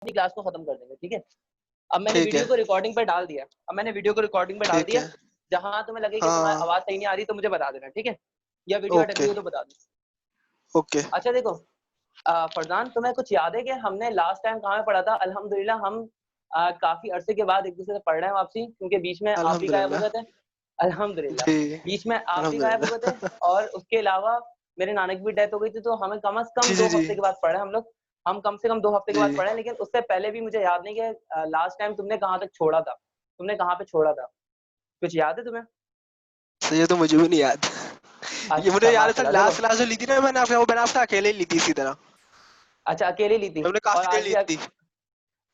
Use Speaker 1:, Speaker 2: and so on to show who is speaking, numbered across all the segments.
Speaker 1: अपनी क्लास को खत्म कर देंगे, ठीक है? अब मैंने
Speaker 2: ठीक
Speaker 1: वीडियो
Speaker 2: है
Speaker 1: को रिकॉर्डिंग पे डाल दिया। अब मैंने वीडियो को रिकॉर्डिंग पे डाल
Speaker 2: ठीक
Speaker 1: दिया।
Speaker 2: है
Speaker 1: जहाँ तुम्हें लगे कि तुम्हारी
Speaker 2: हाँ
Speaker 1: आवाज सही नहीं आ रही तो मुझे बता देना, ठीक है? या वीडियो अटक
Speaker 2: ओके
Speaker 1: गई हो तो बता दो।
Speaker 2: ओके
Speaker 1: अच्छा देखो, फरजान तुम्हें कुछ याद है कि हमने लास्ट टाइम कहाँ पे पढ़ा था? अल्हम्दुलिल्लाह हम काफी अरसे के बाद एक दूसरे से पढ़ रहे हैं वापसी, क्योंकि बीच में आप भी गायब हो
Speaker 2: अल्हम्दुलिल्लाह
Speaker 1: गए थे। अल्हम्दुलिल्लाह,
Speaker 2: जी
Speaker 1: बीच में आप भी गायब हो गए थे,
Speaker 2: अल्हम्दुलिल्लाह
Speaker 1: और उसके अलावा मेरे नाना की भी डेथ हो गई थी, तो हमें कम से कम
Speaker 2: जी
Speaker 1: 2
Speaker 2: जी जी
Speaker 1: हफ्ते के बाद पढ़े हम लोग। हम कम से कम 2 हफ्ते के बाद
Speaker 2: जी
Speaker 1: पढ़े हैं, लेकिन उससे पहले भी मुझे याद नहीं कि लास्ट टाइम तुमने कहाँ तक छोड़ा था? तुमने कहाँ पे छोड़ा था? कुछ याद है तुम्हें?
Speaker 2: सही है तो मुझे भी नहीं याद ये मुझे
Speaker 1: अच्छा
Speaker 2: याद है सर
Speaker 1: माशाल्लाह, देखो।
Speaker 2: लास्ट क्लास जो ली थी ना मैंने आपसे अकेले ही ली थी इसी तरह
Speaker 1: अच्छा अकेले ली थी,
Speaker 2: हमने
Speaker 1: और
Speaker 2: काफी देर
Speaker 1: आज
Speaker 2: ली
Speaker 1: भी
Speaker 2: थी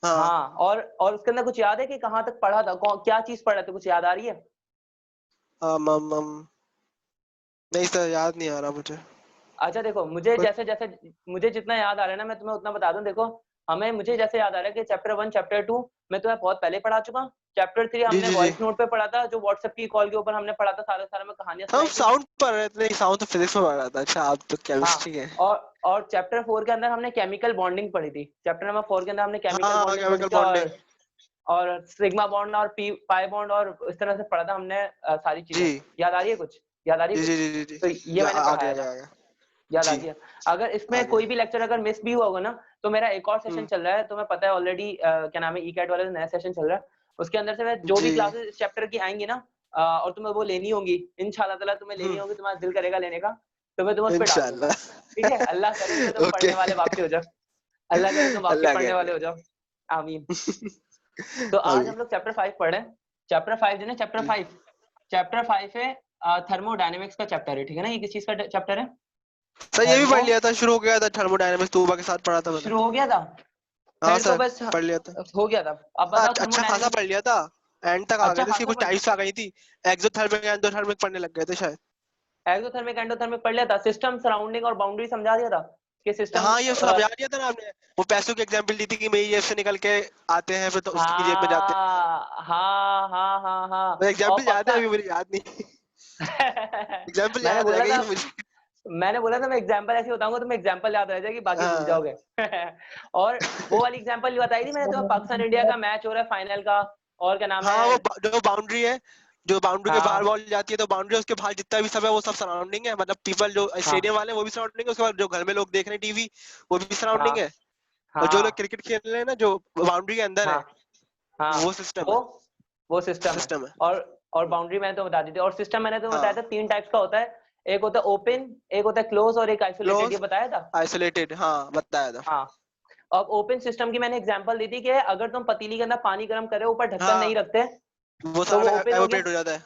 Speaker 2: हाँ
Speaker 1: हाँ, और उसके अंदर कुछ याद है कि कहाँ तक पढ़ा था? क्या चीज़ पढ़ा था? कुछ याद आ रही है?
Speaker 2: मम नहीं सर याद नहीं आ रहा मुझे
Speaker 1: अच्छा देखो, मुझे
Speaker 2: कुछ
Speaker 1: जैसे-जैसे मुझे जितना याद आ रहा है ना, मैं तुम्हें उतना बता दूँ। देखो, मुझे जैसे याद आ रहा है कि चैप्टर 1, चैप्टर 2 मैं तुम्हें बहुत पहले पढ़ा चुका हूँ। चैप्टर 3
Speaker 2: जी
Speaker 1: हमने
Speaker 2: जी जी
Speaker 1: वॉइस नोट पे पढ़ा था, जो व्हाट्सएप की कॉल के ऊपर हमने पढ़ा था, सारा-सारा मैं कहानियाँ
Speaker 2: हम
Speaker 1: सुनाई थी।
Speaker 2: साउंड पढ़ रहे थे नहीं साउंड तो फिजिक्स में पढ़ रहा था अच्छा आप तो
Speaker 1: हाँ,
Speaker 2: केमिस्ट्री है
Speaker 1: और चैप्टर 4 के अंदर हमने केमिकल बॉन्डिंग पढ़ी थी। चैप्टर नंबर 4 के अंदर हमने
Speaker 2: हाँ
Speaker 1: केमिकल
Speaker 2: हाँ
Speaker 1: बॉन्डिंग पढ़ी
Speaker 2: केमिकल
Speaker 1: थी,
Speaker 2: बॉन्डिंग
Speaker 1: और सिग्मा बॉन्ड और पी पाई बॉन्ड, और इस तरह से पढ़ा था हमने सारी
Speaker 2: जी
Speaker 1: चीज़ें। याद आ रही है कुछ? याद आ रही है
Speaker 2: जी
Speaker 1: कुछ?
Speaker 2: जी जी जी जी
Speaker 1: तो ये मैंने
Speaker 2: आ
Speaker 1: पढ़ाया
Speaker 2: गया
Speaker 1: था।
Speaker 2: आ गया
Speaker 1: याद आ
Speaker 2: जी
Speaker 1: गया। अगर
Speaker 2: आ
Speaker 1: इसमें
Speaker 2: गया
Speaker 1: कोई भी लेक्चर अगर मिस भी हुआ होगा ना, तो मेरा एक और सेशन
Speaker 2: हम्म
Speaker 1: चल रहा है, तुम्हें पता है ऑलरेडी, क्या नाम है, ई-कैट वाले नया सेशन चल रहा है। उसके अंदर से मैं जो भी
Speaker 2: जी
Speaker 1: क्लासेस इस चैप्टर की आएँगी ना, और तुम्हें वो लेनी होंगी, इंशाअल्लाह ताला तुम्हें लेनी
Speaker 2: हम्म
Speaker 1: होगी, तुम्हारा दिल करेगा लेने का, तो मैं तुम्हें उस पे डाल दूँगा।
Speaker 2: इंशाल्लाह
Speaker 1: ठीक है? अल्लाह करे कि तुम
Speaker 2: ओके
Speaker 1: पढ़ने वाले वाक़ई हो जाओ। अल्लाह करे तुम वाक़ई
Speaker 2: अल्लाह
Speaker 1: पढ़ने
Speaker 2: करे
Speaker 1: वाले हो जाओ। आमीन। तो आज
Speaker 2: अभी
Speaker 1: हम लोग चैप्टर 5 पढ़ रहे हैं। चैप्टर 5 जो है ना, चैप्टर
Speaker 2: जी
Speaker 1: 5, चैप्टर 5 है, थर्मोडायनामिक्स का चैप्टर है, ठीक है ना? ये किस चीज़ का चैप्टर है?
Speaker 2: सर ये भी
Speaker 1: थर्मो
Speaker 2: पढ़ लिया था शुरू हो गया था थर्मोडायनामिक्स तूबा के साथ पढ़ा था मैंने
Speaker 1: शुरू हो गया था?
Speaker 2: हाँ
Speaker 1: फिर तो
Speaker 2: सर
Speaker 1: बस
Speaker 2: पढ़ लिया था
Speaker 1: हो गया था। अब
Speaker 2: हाँ
Speaker 1: बताओ
Speaker 2: अच्छा खासा
Speaker 1: थर्मोडायनामिक्स।
Speaker 2: पढ़ लिया था एंड तक आ गए
Speaker 1: अच्छा
Speaker 2: थे इसकी
Speaker 1: खासा
Speaker 2: कुछ
Speaker 1: पढ़ लिया।
Speaker 2: टाइप्स आ गई थी एक्सोथर्मिक एंडोथर्मिक पढ़ने लग गए थे शायद
Speaker 1: एक्सोथर्मिक, एंडोथर्मिक पढ़ लिया था। सिस्टम, सराउंडिंग और बाउंड्री समझा दिया था कि सिस्टम।
Speaker 2: हाँ ये सब याद दिया था ना आपने वो पैसों की एग्जांपल दी थी कि मेरी जेब से निकल के आते हैं फिर तो उसकी जेब में जाते हैं
Speaker 1: हाँ, हाँ, हाँ, हाँ, हाँ।
Speaker 2: वो
Speaker 1: और
Speaker 2: एग्जांपल याद है
Speaker 1: पक्का।
Speaker 2: अभी मुझे याद नहीं एग्जांपल
Speaker 1: मैंने
Speaker 2: याद रह
Speaker 1: बोला
Speaker 2: गई
Speaker 1: था
Speaker 2: मुझे
Speaker 1: मैंने बोला था मैं एग्जाम्पल ऐसे बताऊंगा, तुम्हें एग्जाम्पल याद रह जाएगी, बाकी भूल
Speaker 2: हाँ
Speaker 1: जाओगे। और वो वाली एग्जाम्पल बताई थी मैंने तुम्हें, पाकिस्तान इंडिया का मैच हो रहा है फाइनल का, और क्या नाम है?
Speaker 2: हाँ वो जो बाउंड्री है जो बाउंड्री के बाहर
Speaker 1: हाँ,
Speaker 2: बॉल जाती है तो बाउंड्री उसके बाहर जितना भी सब है वो सब सराउंडिंग है मतलब पीपल जो
Speaker 1: हाँ,
Speaker 2: स्टेडियम वाले हैं वो भी सराउंडिंग है उसके बाद जो घर में लोग देख रहे हैं टीवी वो भी सराउंडिंग
Speaker 1: हाँ,
Speaker 2: है और जो लोग
Speaker 1: हाँ,
Speaker 2: क्रिकेट खेल रहे हैं ना जो बाउंड्री के अंदर
Speaker 1: हाँ,
Speaker 2: है
Speaker 1: हाँ,
Speaker 2: वो सिस्टम
Speaker 1: वो
Speaker 2: है
Speaker 1: वो सिस्टम है।
Speaker 2: सिस्टम है
Speaker 1: और बाउंड्री मैंने तो बता दी थी, और सिस्टम मैंने तो बताया
Speaker 2: हाँ
Speaker 1: था 3 टाइप्स का होता है। एक होता है ओपन, एक होता है क्लोज, और एक आइसोलेटेड, ये
Speaker 2: क्लोज
Speaker 1: बताया था।
Speaker 2: आइसोलेटेड हाँ बताया था
Speaker 1: हाँ। अब ओपन सिस्टम की मैंने एग्जांपल दी थी कि अगर तुम पतीली के अंदर पानी गर्म कर रहे हो, ऊपर ढक्कन नहीं
Speaker 2: हाँ
Speaker 1: रखते,
Speaker 2: वो
Speaker 1: तो वो
Speaker 2: सारा
Speaker 1: ओपन हो गया।
Speaker 2: एवोपरेट हो जाता है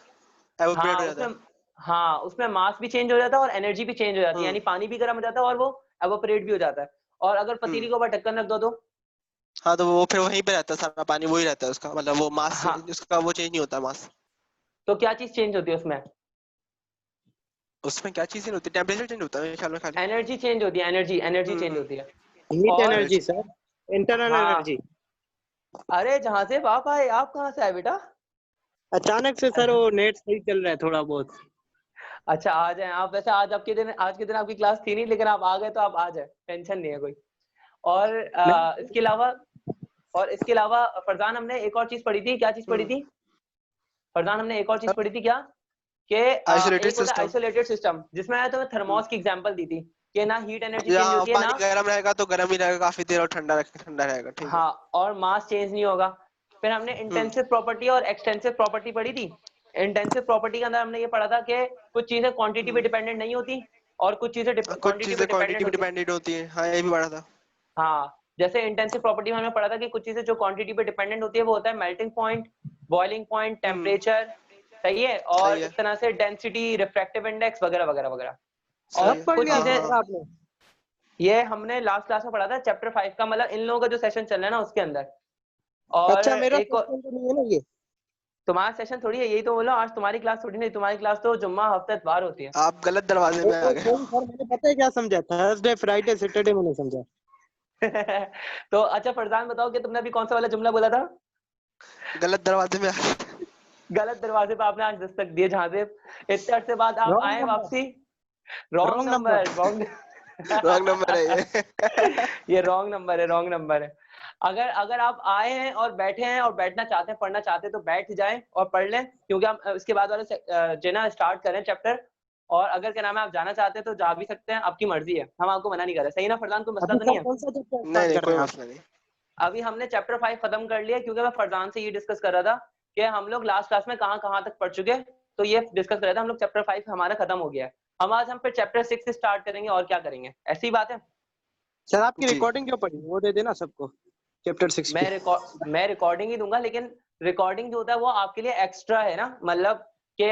Speaker 2: एवोपरेट
Speaker 1: हाँ,
Speaker 2: हो जाता
Speaker 1: उसमें
Speaker 2: है
Speaker 1: हाँ, उसमें मास भी चेंज हो जाता है और एनर्जी भी चेंज हो जाती है,
Speaker 2: हम्म
Speaker 1: यानी पानी भी गर्म हो जाता है और वो एवापोरेट भी हो जाता है। और अगर पतीली
Speaker 2: हम्म
Speaker 1: के ऊपर ढक्कन रख दो तो?
Speaker 2: हाँ तो वो फिर वहीं पे रहता है सारा पानी वही रहता है उसका मतलब वो मास
Speaker 1: हाँ,
Speaker 2: उसका वो चेंज नहीं होता मास
Speaker 1: तो क्या चीज़ चेंज होती है उसमें?
Speaker 2: उसमें क्या चीज़ नहीं होती टेम्परेचर चेंज होता है मेरे ख्याल में खाली
Speaker 1: एनर्जी चेंज होती है, एनर्जी चेंज
Speaker 2: हम्म
Speaker 1: होती है।
Speaker 3: हीट
Speaker 1: और
Speaker 3: एनर्जी
Speaker 2: एनर्जी
Speaker 3: सर, इंटरनल
Speaker 1: हाँ,
Speaker 3: एनर्जी।
Speaker 1: अरे जहाँ से आप आए, आप कहाँ से आए बेटा?
Speaker 3: अचानक से सर वो नेट सही चल रहा है थोड़ा बहुत।
Speaker 1: अच्छा आ जाए आप। वैसे आज के दिन आपकी क्लास थी नहीं, लेकिन आप आ गए तो आप आ जाए, टेंशन नहीं है कोई। और
Speaker 3: नहीं
Speaker 1: इसके अलावा फरजान, हमने एक और चीज पढ़ी थी। क्या चीज पढ़ी
Speaker 2: हम्म
Speaker 1: थी फरजान? हमने एक और चीज पढ़ी थी क्या? कि
Speaker 2: आइसोलेटेड
Speaker 1: एक होता है
Speaker 2: सिस्टम
Speaker 1: आइसोलेटेड सिस्टम, जिसमें मैंने तुम्हें थर्मोस की एग्जांपल दी थी कि ना हीट एनर्जी
Speaker 2: या
Speaker 1: चेंज होती है
Speaker 2: पानी
Speaker 1: ना।
Speaker 2: गर्म रहेगा तो गर्म ही रहेगा काफी देर और ठंडा रहेगा ठीक है
Speaker 1: हाँ, और मास चेंज नहीं होगा। फिर हमने
Speaker 2: हम्म
Speaker 1: इंटेंसिव प्रॉपर्टी और एक्सटेंसिव प्रॉपर्टी पढ़ी थी। इंटेंसिव प्रॉपर्टी के अंदर हमने ये पढ़ा था कि कुछ चीजें क्वांटिटी पे
Speaker 2: हम्म
Speaker 1: डिपेंडेंट नहीं होती, और कुछ चीजें
Speaker 2: कुछ
Speaker 1: क्वांटिटी पे
Speaker 2: चीजें
Speaker 1: डिपेंडेंट
Speaker 2: क्वांटिटी पे
Speaker 1: होती है।
Speaker 2: डिपेंडेंट होती है हाँ ये भी पढ़ा था
Speaker 1: हाँ, जैसे इंटेंसिव प्रॉपर्टी में हमने पढ़ा था कि कुछ चीजें जो क्वांटिटी पे डिपेंडेंट होती है वो होता है मेल्टिंग पॉइंट, बॉइलिंग पॉइंट,
Speaker 2: हम्म
Speaker 1: टेम्परेचर। सही है,
Speaker 2: सही
Speaker 1: और
Speaker 2: है
Speaker 1: इस तरह से डेंसिटी, रिफ्रैक्टिव इंडेक्स, वगैरह वगैरह वगैरह।
Speaker 2: सही
Speaker 1: और
Speaker 3: सब
Speaker 2: है
Speaker 3: पढ़
Speaker 1: कुछ
Speaker 3: लिया
Speaker 2: हाँ
Speaker 3: था
Speaker 1: चीजें
Speaker 3: सर
Speaker 2: हाँ
Speaker 3: आपने?
Speaker 1: ये हमने लास्ट क्लास में पढ़ा था, चैप्टर 5 का, मतलब इन लोगों का जो सेशन चल रहा है ना उसके अंदर। और
Speaker 3: अच्छा मेरा
Speaker 1: एक
Speaker 3: सेक्शन तो नहीं है ना ये?
Speaker 1: तुम्हारा सेशन थोड़ी है, यही तो बोलो, आज तुम्हारी क्लास थोड़ी नहीं, तुम्हारी क्लास तो जुम्मा हफ्ते इतवार होती है।
Speaker 2: आप गलत दरवाजे में आ गए
Speaker 3: नहीं सर, मैंने पता है क्या समझा, थर्सडे फ्राइडे सैटरडे मैंने समझा।
Speaker 1: तो अच्छा फरजान, बताओ कि तुमने अभी कौन सा वाला जुमला बोला था?
Speaker 2: गलत दरवाजे में आ गए
Speaker 1: गलत दरवाजे पे आपने आज दस्तक दिए, जहां से इतने अरसे बाद आप
Speaker 3: रॉन्ग
Speaker 1: आए
Speaker 3: नंबर,
Speaker 1: वापसी। Wrong
Speaker 3: wrong number.
Speaker 1: Number, wrong.
Speaker 2: Wrong number है ये
Speaker 1: ये रॉन्ग नंबर है, रॉन्ग नंबर है। अगर अगर आप आए हैं और बैठे हैं और बैठना चाहते हैं, पढ़ना चाहते हैं तो बैठ जाएं और पढ़ लें, क्योंकि हम इसके बाद वाले जो ना स्टार्ट करें चैप्टर। और अगर क्या नाम है आप जाना चाहते हैं तो जा भी सकते हैं, आपकी मर्जी है, हम आपको मना नहीं कर रहे। सही ना फरजान, कोई मसला
Speaker 3: अभी
Speaker 1: तो नहीं
Speaker 3: सर
Speaker 1: है?
Speaker 3: कौन सा चैप्टर
Speaker 2: नहीं
Speaker 3: स्टार्ट
Speaker 2: नहीं
Speaker 3: कर
Speaker 2: कोई
Speaker 3: रहे हैं आप?
Speaker 2: मसला नहीं।
Speaker 1: अभी हमने चैप्टर 5 खत्म कर लिया, क्योंकि मैं फरजान से ये डिस्कस कर रहा था कि हम लोग लास्ट क्लास में कहाँ तक पढ़ चुके, तो ये डिस्कस कर रहे थे हम लोग। चैप्टर 5 हमारा खत्म हो गया है, हम फिर चैप्टर 6 से स्टार्ट करेंगे और क्या करेंगे, ऐसी बात है।
Speaker 3: सर आपकी
Speaker 2: जी
Speaker 3: रिकॉर्डिंग क्यों पड़ी, वो दे देना सबको चैप्टर 6 की।
Speaker 1: मैं रिकॉर्डिंग ही दूंगा, लेकिन रिकॉर्डिंग जो होता है वो आपके लिए एक्स्ट्रा है ना, मतलब कि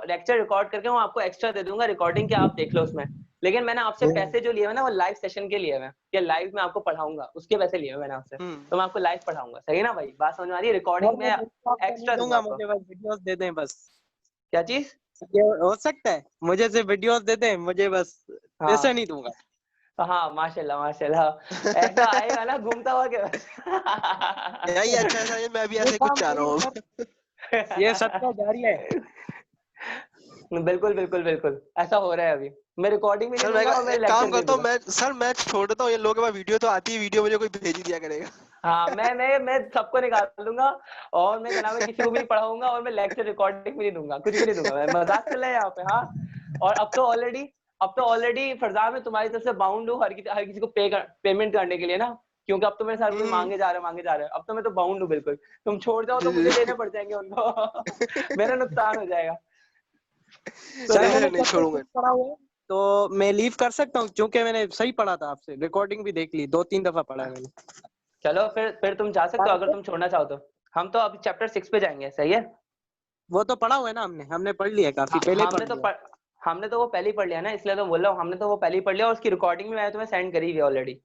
Speaker 1: लेक्चर रिकॉर्ड करके मैं आपको एक्स्ट्रा दे दूंगा रिकॉर्डिंग के, आप देख लो उसमें। लेकिन मैंने आपसे पैसे जो लिए हैं ना वो लाइव सेशन के लिए हैं, कि लाइव में आपको पढ़ाऊंगा, उसके पैसे लिए हैं मैंने आपसे, तो मैं आपको लाइव पढ़ाऊंगा। सही है ना भाई, बात समझ में आ रही है?
Speaker 3: सर
Speaker 1: रिकॉर्डिंग में
Speaker 3: मैं लैपटॉप तो नहीं
Speaker 1: एक्स्ट्रा दूंगा
Speaker 3: दूंगा,
Speaker 1: आपको।
Speaker 3: मुझे बस वीडियोस दे दें बस।
Speaker 1: क्या चीज?
Speaker 3: ये हो सकता है, मुझे सिर्फ वीडियोस दे दें, मुझे बस पैसे
Speaker 1: हाँ
Speaker 3: नहीं दूंगा।
Speaker 1: हाँ, माशाल्लाह माशाल्लाह, ऐसा आएगा ना घूमता हुआ के
Speaker 2: यही अच्छा है सर, मैं भी
Speaker 3: ये
Speaker 2: ऐसे कुछ
Speaker 3: काम
Speaker 2: चाह रहा
Speaker 3: करिए
Speaker 2: हूँ।
Speaker 3: सर, ये सदका जारी है।
Speaker 1: बिल्कुल बिल्कुल बिल्कुल, ऐसा हो रहा है अभी। मैं रिकॉर्डिंग भी नहीं
Speaker 2: सर मैं
Speaker 1: दूंगा और मैं
Speaker 2: एक
Speaker 1: लेक्चर
Speaker 2: काम
Speaker 1: भी नहीं
Speaker 2: करता हूँ,
Speaker 1: दूंगा।
Speaker 2: मैं छोड़ देता हूँ, ये लोगों के पास वीडियो तो आती है, वीडियो मुझे कोई भेज ही दिया करेगा।
Speaker 1: हाँ, मैं सबको निकाल दूंगा, और मैं क्या नाम है किसी को भी नहीं पढ़ाऊंगा, और मैं लेक्चर रिकॉर्डिंग भी नहीं दूंगा, कुछ भी नहीं दूंगा, मैं मजाक चल रहा है यहाँ पे। हाँ, और अब तो ऑलरेडी फरजान में तुम्हारी तरफ से बाउंड हूँ हर किसी को पेमेंट करने के लिए ना, क्योंकि अब तो मेरे साथ कोई मांगे जा रहे हैं, अब तो मैं तो बाउंड हूँ बिल्कुल। तुम छोड़ जाओ तो
Speaker 2: जी
Speaker 1: मुझे
Speaker 2: जी।
Speaker 1: देने पड़ जाएंगे उनको मेरा नुकसान हो जाएगा। तो
Speaker 3: सर
Speaker 2: नहीं
Speaker 1: देखो,
Speaker 3: मैंने
Speaker 2: सर नहीं
Speaker 3: चैप्टर 6
Speaker 2: छोड़ूंगा।
Speaker 3: पढ़ा हुआ है, तो मैं लीव कर सकता हूँ, क्योंकि मैंने सही पढ़ा था आपसे, रिकॉर्डिंग भी देख ली, 2-3 दफा पढ़ा है मैंने।
Speaker 1: चलो फिर तुम जा सकते हो अगर तुम छोड़ना चाहो तो। हम तो अभी चैप्टर 6 पे जाएंगे, सही है?
Speaker 3: वो तो पढ़ा हुआ है ना, हमने पढ़ लिया है, काफी
Speaker 1: हाँ,
Speaker 3: पहले ही पढ़ लिया।
Speaker 1: हमने तो वो पहले ही पढ़ लिया ना, इसलिए तो बोल रहा हूँ, हमने तो वो पहले ही पढ़ लिया, और उसकी रिकॉर्डिंग भी मैंने तुम्हें सेंड करी हुई है ऑलरेडी।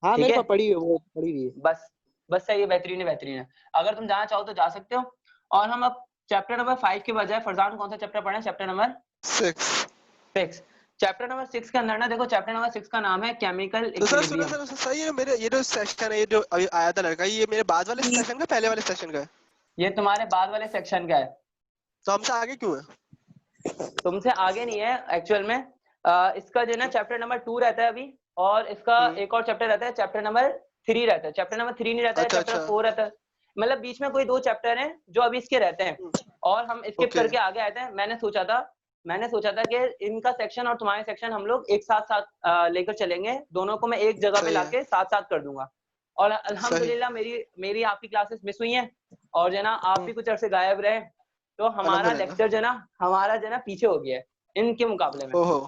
Speaker 3: हाँ
Speaker 1: ठीक
Speaker 3: मेरे
Speaker 1: है,
Speaker 3: पास पढ़ी है, वो पढ़ी हुई है।
Speaker 1: बस बस सही है, बेहतरीन है बेहतरीन है। अगर तुम जाना चाहो तो जा सकते हो। और हम अब चैप्टर नंबर 5 के बजाय, फरजान कौन सा चैप्टर पढ़े? Chapter number
Speaker 2: 6।
Speaker 1: 6। चैप्टर नंबर 6 के अंदर ना देखो, चैप्टर नंबर 6 का नाम है केमिकल
Speaker 2: तो सर सुनो
Speaker 1: इक्विलिब्रियम।
Speaker 2: सर ये मेरे ये जो सेक्शन है, ये जो अभी आया था लड़का, ये मेरे बाद वाले सेशन का पहले वाले सेशन का है?
Speaker 1: ये तुम्हारे बाद वाले सेक्शन का है,
Speaker 2: तो हमसे आगे क्यों है?
Speaker 1: तुमसे आगे नहीं है एक्चुअल में। इसका जो है ना चैप्टर नंबर 2 रहता है अभी, और इसका
Speaker 2: हम्म,
Speaker 1: एक और चैप्टर रहता है, चैप्टर नंबर 3 रहता है। चैप्टर नंबर 3 नहीं रहता है,
Speaker 2: अच्छा
Speaker 1: चैप्टर
Speaker 2: अच्छा।
Speaker 1: 4 रहता है। मतलब बीच में कोई 2 चैप्टर हैं जो अभी इसके रहते हैं, और हम स्किप
Speaker 2: ओके
Speaker 1: करके आगे आए थे। मैंने सोचा था कि इनका सेक्शन और तुम्हारे सेक्शन हम लोग एक साथ साथ लेकर चलेंगे, दोनों को मैं एक जगह पे
Speaker 2: सही है
Speaker 1: लाके साथ साथ कर दूंगा। और
Speaker 2: सही।
Speaker 1: अल्हम्दुलिल्लाह मेरी मेरी आपकी क्लासेस मिस हुई हैं, और जो है ना आप भी कुछ अरसे गायब रहे, तो हमारा
Speaker 2: अल्हम्दुलिल्लाह।
Speaker 1: लेक्चर जो है ना पीछे हो गया है इनके मुकाबले में।
Speaker 2: ओहो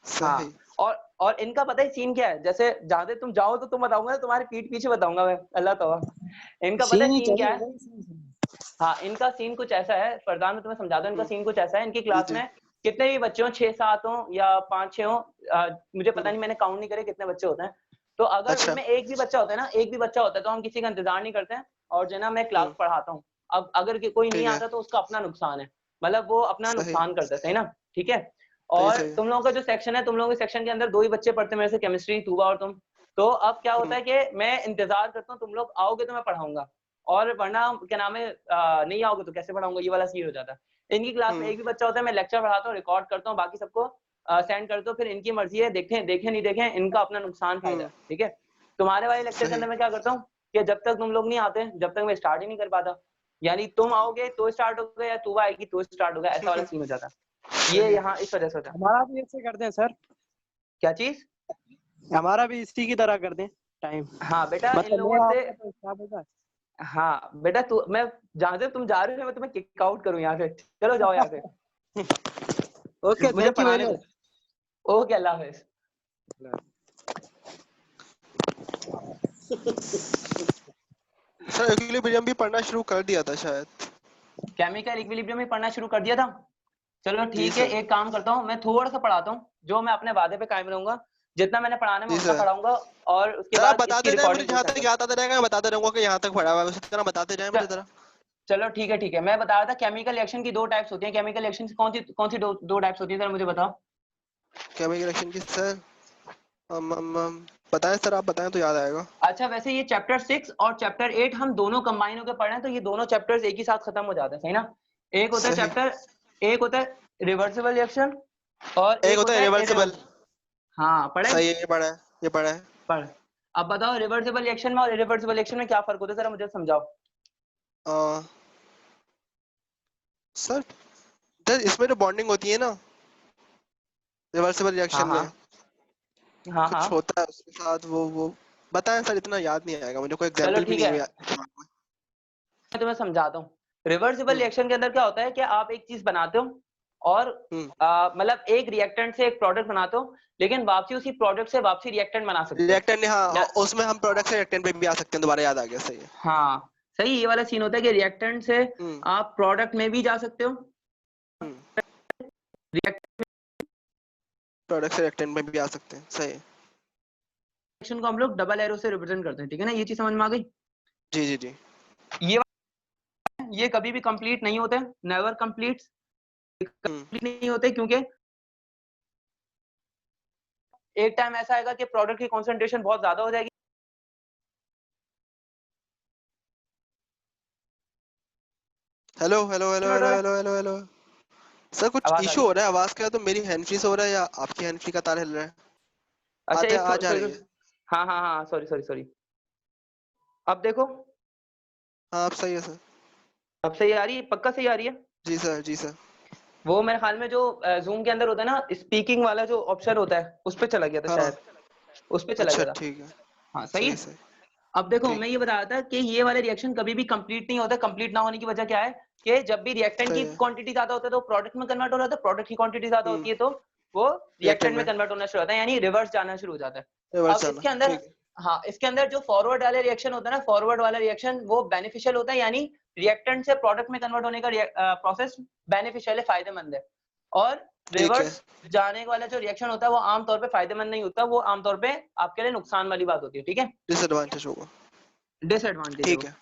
Speaker 2: सही।
Speaker 1: हाँ, और इनका पता है सीन क्या है? जैसे जहां तक तुम जाओ तो तुम बताऊंगा, तुम्हारी पीठ पीछे बताऊंगा मैं, अल्लाह तौबा। इनका पता है
Speaker 3: सीन ही
Speaker 1: सीन क्या
Speaker 3: चाहिए,
Speaker 1: है?
Speaker 3: वही सीन।
Speaker 1: हाँ, इनका सीन कुछ ऐसा है, फरजान मैं तुम्हें समझा दूं, इनका सीन कुछ ऐसा है, इनकी
Speaker 2: जी
Speaker 1: क्लास
Speaker 2: जी।
Speaker 1: में कितने भी बच्चे हों, 6-7 हों या 5-6 हों, मुझे पता
Speaker 2: हम्म,
Speaker 1: नहीं, मैंने काउंट नहीं करे कितने बच्चे होते हैं। तो अगर
Speaker 2: अच्छा।
Speaker 1: उनमें एक भी बच्चा होता है ना, एक भी बच्चा होता है, तो हम किसी का इंतजार नहीं करते हैं, और जो है ना मैं क्लास पढ़ाता हूँ। अब अगर कोई नहीं
Speaker 2: ठीक है।
Speaker 1: आता तो उसका अपना नुकसान है, मतलब वो अपना
Speaker 2: सही
Speaker 1: नुकसान करता है, सही ना? ठीक है।
Speaker 2: सही
Speaker 1: और
Speaker 2: सही।
Speaker 1: तुम लोगों का जो सेक्शन है, तुम लोगों के सेक्शन के अंदर 2 ही बच्चे पढ़ते हैं मेरे से, केमिस्ट्री, तूबा और तुम। तो अब क्या होता है कि मैं इंतजार करता हूँ, तुम लोग आओगे तो मैं पढ़ाऊंगा, और वरना क्या नाम है, नहीं आओगे तो कैसे पढ़ाऊंगा, ये वाला सीन हो जाता है। इनकी क्लास में एक भी बच्चा होता है, मैं लेक्चर पढ़ाता हूँ, रिकॉर्ड करता हूँ, बाकी सबको सेंड करता हूँ, फिर इनकी मर्जी है, देखें देखें नहीं देखें, इनका अपना नुकसान फायदा है। ठीक है। तुम्हारे वाले लेक्चर के
Speaker 2: सही।
Speaker 1: अंदर मैं क्या करता हूँ कि जब तक तुम लोग नहीं आते, जब तक मैं स्टार्ट ही नहीं कर पाता, यानी तुम आओगे तो स्टार्ट होगा, या तू आएगी तो स्टार्ट होगा, ऐसा वाला सीन हो जाता है। ये
Speaker 2: सही।
Speaker 1: यहाँ इस वजह से होता है।
Speaker 3: हमारा भी ऐसे करते हैं सर,
Speaker 1: क्या चीज?
Speaker 3: हमारा भी इसी की तरह कर दें टाइम,
Speaker 1: हाँ बेटा, इन
Speaker 3: मतलब मैं
Speaker 1: लोगों से।
Speaker 3: आऊंगा तो स्टार्ट होगा।
Speaker 1: हाँ बेटा, तू मैं जहां से तुम जा रहे हो मैं तुम्हें किक आउट करूँ यहाँ से, चलो जाओ यहाँ से,
Speaker 3: ओके,
Speaker 1: मुझे
Speaker 3: थैंक यू वेरी
Speaker 1: पढ़ाने दो। ओके, अल्लाह हाफिज।
Speaker 3: मच।
Speaker 2: सर इक्विलिब्रियम भी पढ़ना शुरू कर दिया था शायद।
Speaker 1: केमिकल इक्विलिब्रियम में पढ़ना शुरू कर दिया था। चलो
Speaker 2: जी
Speaker 1: ठीक है,
Speaker 2: सर।
Speaker 1: एक काम करता हूँ, मैं थोड़ा सा पढ़ाता हूँ, जो मैं अपने वादे पे कायम रहूंगा, जितना मैंने पढ़ाना है मैं
Speaker 2: जी
Speaker 1: उतना
Speaker 2: सर।
Speaker 1: पढ़ाऊंगा, और उसके
Speaker 2: सर आप
Speaker 1: बाद इसकी
Speaker 2: बताते जाए, मुझे
Speaker 1: रिकॉर्डिंग तुम
Speaker 2: जहाँ
Speaker 1: सेंड
Speaker 2: तक
Speaker 1: करो।
Speaker 2: याद आता रहेगा मैं बताते रहूंगा कि यहाँ तक पढ़ा हुआ है, उसी तरह बताते जाए मुझे जरा।
Speaker 1: चलो ठीक है, मैं बता रहा था केमिकल रिएक्शन की 2 टाइप्स होती हैं। केमिकल रिएक्शन की कौन सी दो टाइप्स होती हैं, जरा मुझे बताओ।
Speaker 2: केमिकल रिएक्शन की सर, बताएं सर, आप बताएं तो याद आएगा।
Speaker 1: अच्छा, वैसे ये चैप्टर 6 और चैप्टर 8 हम दोनों कंबाइन होकर पढ़ रहे हैं, तो ये दोनों चैप्टर्स एक ही साथ खत्म हो जाते हैं, सही ना?
Speaker 2: सही।
Speaker 1: एक होता है रिवर्सिबल रिएक्शन, और
Speaker 2: एक
Speaker 1: एक
Speaker 2: होता
Speaker 1: होता
Speaker 2: है
Speaker 1: है
Speaker 2: रिवर्सिबल।
Speaker 1: हाँ, पढ़े?
Speaker 2: सही है, ये पढ़ा है ये पढ़ा है।
Speaker 1: पढ़। अब बताओ रिवर्सिबल रिएक्शन में और इरिवर्सिबल रिएक्शन में क्या फर्क होता है, जरा मुझे समझाओ।
Speaker 2: सर इसमें जो बॉन्डिंग होती है ना रिवर्सिबल रिएक्शन में,
Speaker 1: हाँ
Speaker 2: कुछ होता है उसके साथ, वो बताएं सर, इतना याद नहीं आएगा मुझे, कोई
Speaker 1: चलो
Speaker 2: एग्जांपल भी
Speaker 1: ठीक
Speaker 2: नहीं
Speaker 1: है,
Speaker 2: है।
Speaker 1: मैं तुम्हें समझाता हूँ। रिवर्सिबल रिएक्शन के अंदर क्या होता है कि आप एक चीज बनाते हो और मतलब एक रिएक्टेंट से एक प्रोडक्ट बनाते हो, लेकिन वापसी उसी प्रोडक्ट से वापसी रिएक्टेंट बना सकते हो।
Speaker 2: रिएक्टेंट, हाँ, उसमें हम प्रोडक्ट से रिएक्टेंट पे भी आ सकते हैं, दोबारा याद आ गया, सही है।
Speaker 1: हाँ सही, ये वाला सीन होता है कि रिएक्टेंट से आप प्रोडक्ट में भी जा सकते हो,
Speaker 2: प्रोडक्ट से रिएक्टेंट में भी आ सकते हैं, सही है।
Speaker 1: रिएक्शन को हम लोग डबल एरो से रिप्रेजेंट करते हैं, ठीक है ना, ये चीज समझ में आ गई।
Speaker 2: जी जी जी।
Speaker 1: ये कभी भी कंप्लीट नहीं होते, नेवर कंप्लीट नहीं होते, क्योंकि एक टाइम ऐसा आएगा कि प्रोडक्ट की कंसंट्रेशन बहुत ज्यादा हो जाएगी।
Speaker 2: Hello hello hello hello hello hello hello sir, कुछ
Speaker 1: आवाज आ
Speaker 2: इशू
Speaker 1: रही
Speaker 2: हो
Speaker 1: है?
Speaker 2: रहा है आवाज का, तो मेरी हैंड फ्री से हो रहा है या आपकी हैंड फ्री का तार हिल रहा है?
Speaker 1: अच्छा एक
Speaker 2: आ जा रही है।
Speaker 1: हाँ हाँ हाँ, सॉरी सॉरी सॉरी। अब देखो,
Speaker 2: हाँ आप सही है सर।
Speaker 1: अब सही आ रही है, पक्का सही आ रही है।
Speaker 2: जी सर, जी सर।
Speaker 1: वो मेरे ख्याल में जो जूम के अंदर होता है ना, स्पीकिंग वाला जो ऑप्शन होता है उस पे चला गया था
Speaker 2: हाँ,
Speaker 1: शायद, उस पे चला
Speaker 2: अच्छा
Speaker 1: गया था।
Speaker 2: ठीक है।
Speaker 1: हाँ सही
Speaker 2: सही
Speaker 1: है।
Speaker 2: सही।
Speaker 1: अब देखो
Speaker 2: ठीक,
Speaker 1: मैं ये बता रहा था कि ये वाले रिएक्शन कभी भी कंप्लीट नहीं होता। कंप्लीट ना होने की वजह क्या है कि जब भी रिएक्टेंट
Speaker 2: सही
Speaker 1: की
Speaker 2: है।
Speaker 1: क्वांटिटी ज्यादा होता है तो प्रोडक्ट में कन्वर्ट हो रहा था, प्रोडक्ट की क्वांटिटी ज्यादा होती है तो वो
Speaker 2: रिएक्टेंट
Speaker 1: रिएक्टेंट में
Speaker 2: में
Speaker 1: कन्वर्ट होना शुरू होता है, यानी रिवर्स जाना शुरू हो जाता है।
Speaker 2: रिवर्स
Speaker 1: अब
Speaker 2: जाना,
Speaker 1: इसके अंदर,
Speaker 2: ठीक है।
Speaker 1: हाँ इसके अंदर जो फॉरवर्ड वाले रिएक्शन होता है ना, फॉरवर्ड वाला रिएक्शन वो बेनिफिशियल होता है, यानी रिएक्टेंट से प्रोडक्ट में कन्वर्ट होने का प्रोसेस बेनिफिशियल है, फायदेमंद है। और
Speaker 2: ठीक है।
Speaker 1: रिवर्स जाने वाला जो रिएक्शन होता है वो आमतौर पे फायदेमंद नहीं होता, वो आमतौर पे आपके लिए नुकसान वाली बात होती है, ठीक है,
Speaker 2: डिसएडवांटेज होगा।
Speaker 1: डिसएडवांटेज है वो।
Speaker 2: ठीक है।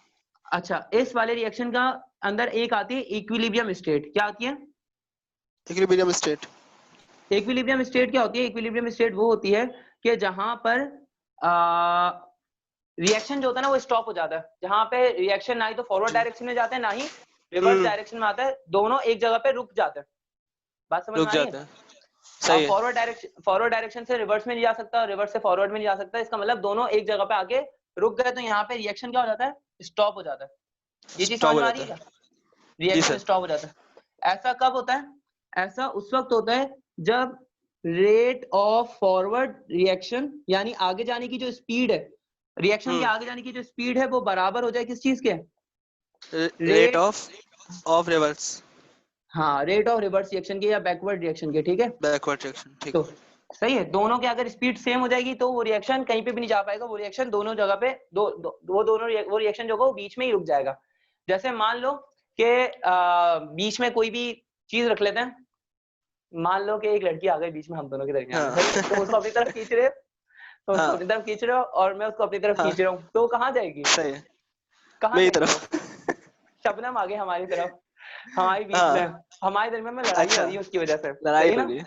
Speaker 1: अच्छा, इस वाले रिएक्शन का अंदर एक आती है इक्विलिब्रियम स्टेट। क्या आती है?
Speaker 2: Equilibrium state.
Speaker 1: इक्विलिब्रियम स्टेट क्या होती है? इक्विलिब्रियम स्टेट वो होती है कि जहां पर रिएक्शन जो होता है ना वो स्टॉप हो जाता है, जहां पे रिएक्शन ना ही तो फॉरवर्ड
Speaker 2: जी।
Speaker 1: डायरेक्शन में जाते हैं ना ही रिवर्स डायरेक्शन में आता है, दोनों एक जगह पे रुक जाते हैं। बात समझ
Speaker 2: रुक
Speaker 1: में आ रही
Speaker 2: जाते
Speaker 1: है?
Speaker 2: हैं, सही है।
Speaker 1: फॉरवर्ड डायरेक्शन से रिवर्स में नहीं जा सकता और रिवर्स से फॉरवर्ड में नहीं जा सकता, इसका मतलब दोनों एक जगह पे आके रुक गए, तो यहाँ पे रिएक्शन क्या हो जाता है? स्टॉप हो जाता है। ये चीज
Speaker 2: स्टॉप
Speaker 1: समझ
Speaker 2: हो
Speaker 1: में आ रही
Speaker 2: जाता
Speaker 1: है क्या?
Speaker 2: है। जी
Speaker 1: रिएक्शन
Speaker 2: सर।
Speaker 1: स्टॉप हो जाता है। ऐसा कब होता है? ऐसा उस वक्त होता है जब रेट ऑफ फॉरवर्ड रिएक्शन, यानी आगे जाने की जो स्पीड है, रिएक्शन के आगे जाने की जो स्पीड है वो बराबर हो जाए किस चीज के?
Speaker 2: रेट
Speaker 1: रेट,
Speaker 2: ऑफ रिवर्स,
Speaker 1: हाँ रेट ऑफ रिवर्स रिएक्शन के या बैकवर्ड रिएक्शन के, ठीक है।
Speaker 2: बैकवर्ड रिएक्शन, ठीक
Speaker 1: तो
Speaker 2: है।
Speaker 1: सही है, दोनों के अगर स्पीड सेम हो जाएगी तो वो रिएक्शन कहीं पे भी नहीं जा पाएगा, वो रिएक्शन दोनों जगह पे वो रिएक्शन जो होगा वो बीच में ही रुक जाएगा। जैसे मान लो कि बीच में कोई भी चीज रख लेते हैं, मान लो कि एक लड़की आ गई बीच में हम दोनों के दरमियान में,
Speaker 2: हाँ
Speaker 1: सही है, तो उसको अपनी तरफ खींच रहे हो, तो उसको
Speaker 2: हाँ
Speaker 1: अपनी तरफ खींच रहे हो और मैं उसको अपनी तरफ
Speaker 2: हाँ,
Speaker 1: खींच रहा हूँ, तो वो कहाँ जाएगी?
Speaker 2: सही है।
Speaker 1: कहाँ
Speaker 2: मेरी
Speaker 1: जाएगी वो?
Speaker 2: तरफ।
Speaker 1: शबनम आ गई हमारी तरफ, हमारे बीच में,
Speaker 2: हाँ,
Speaker 1: हमारे दरमियान में लड़ाई हो
Speaker 2: अच्छा,
Speaker 1: रही है उसकी वजह से,
Speaker 2: लड़ाई
Speaker 1: सही है
Speaker 2: हो
Speaker 1: ना।
Speaker 2: रही है,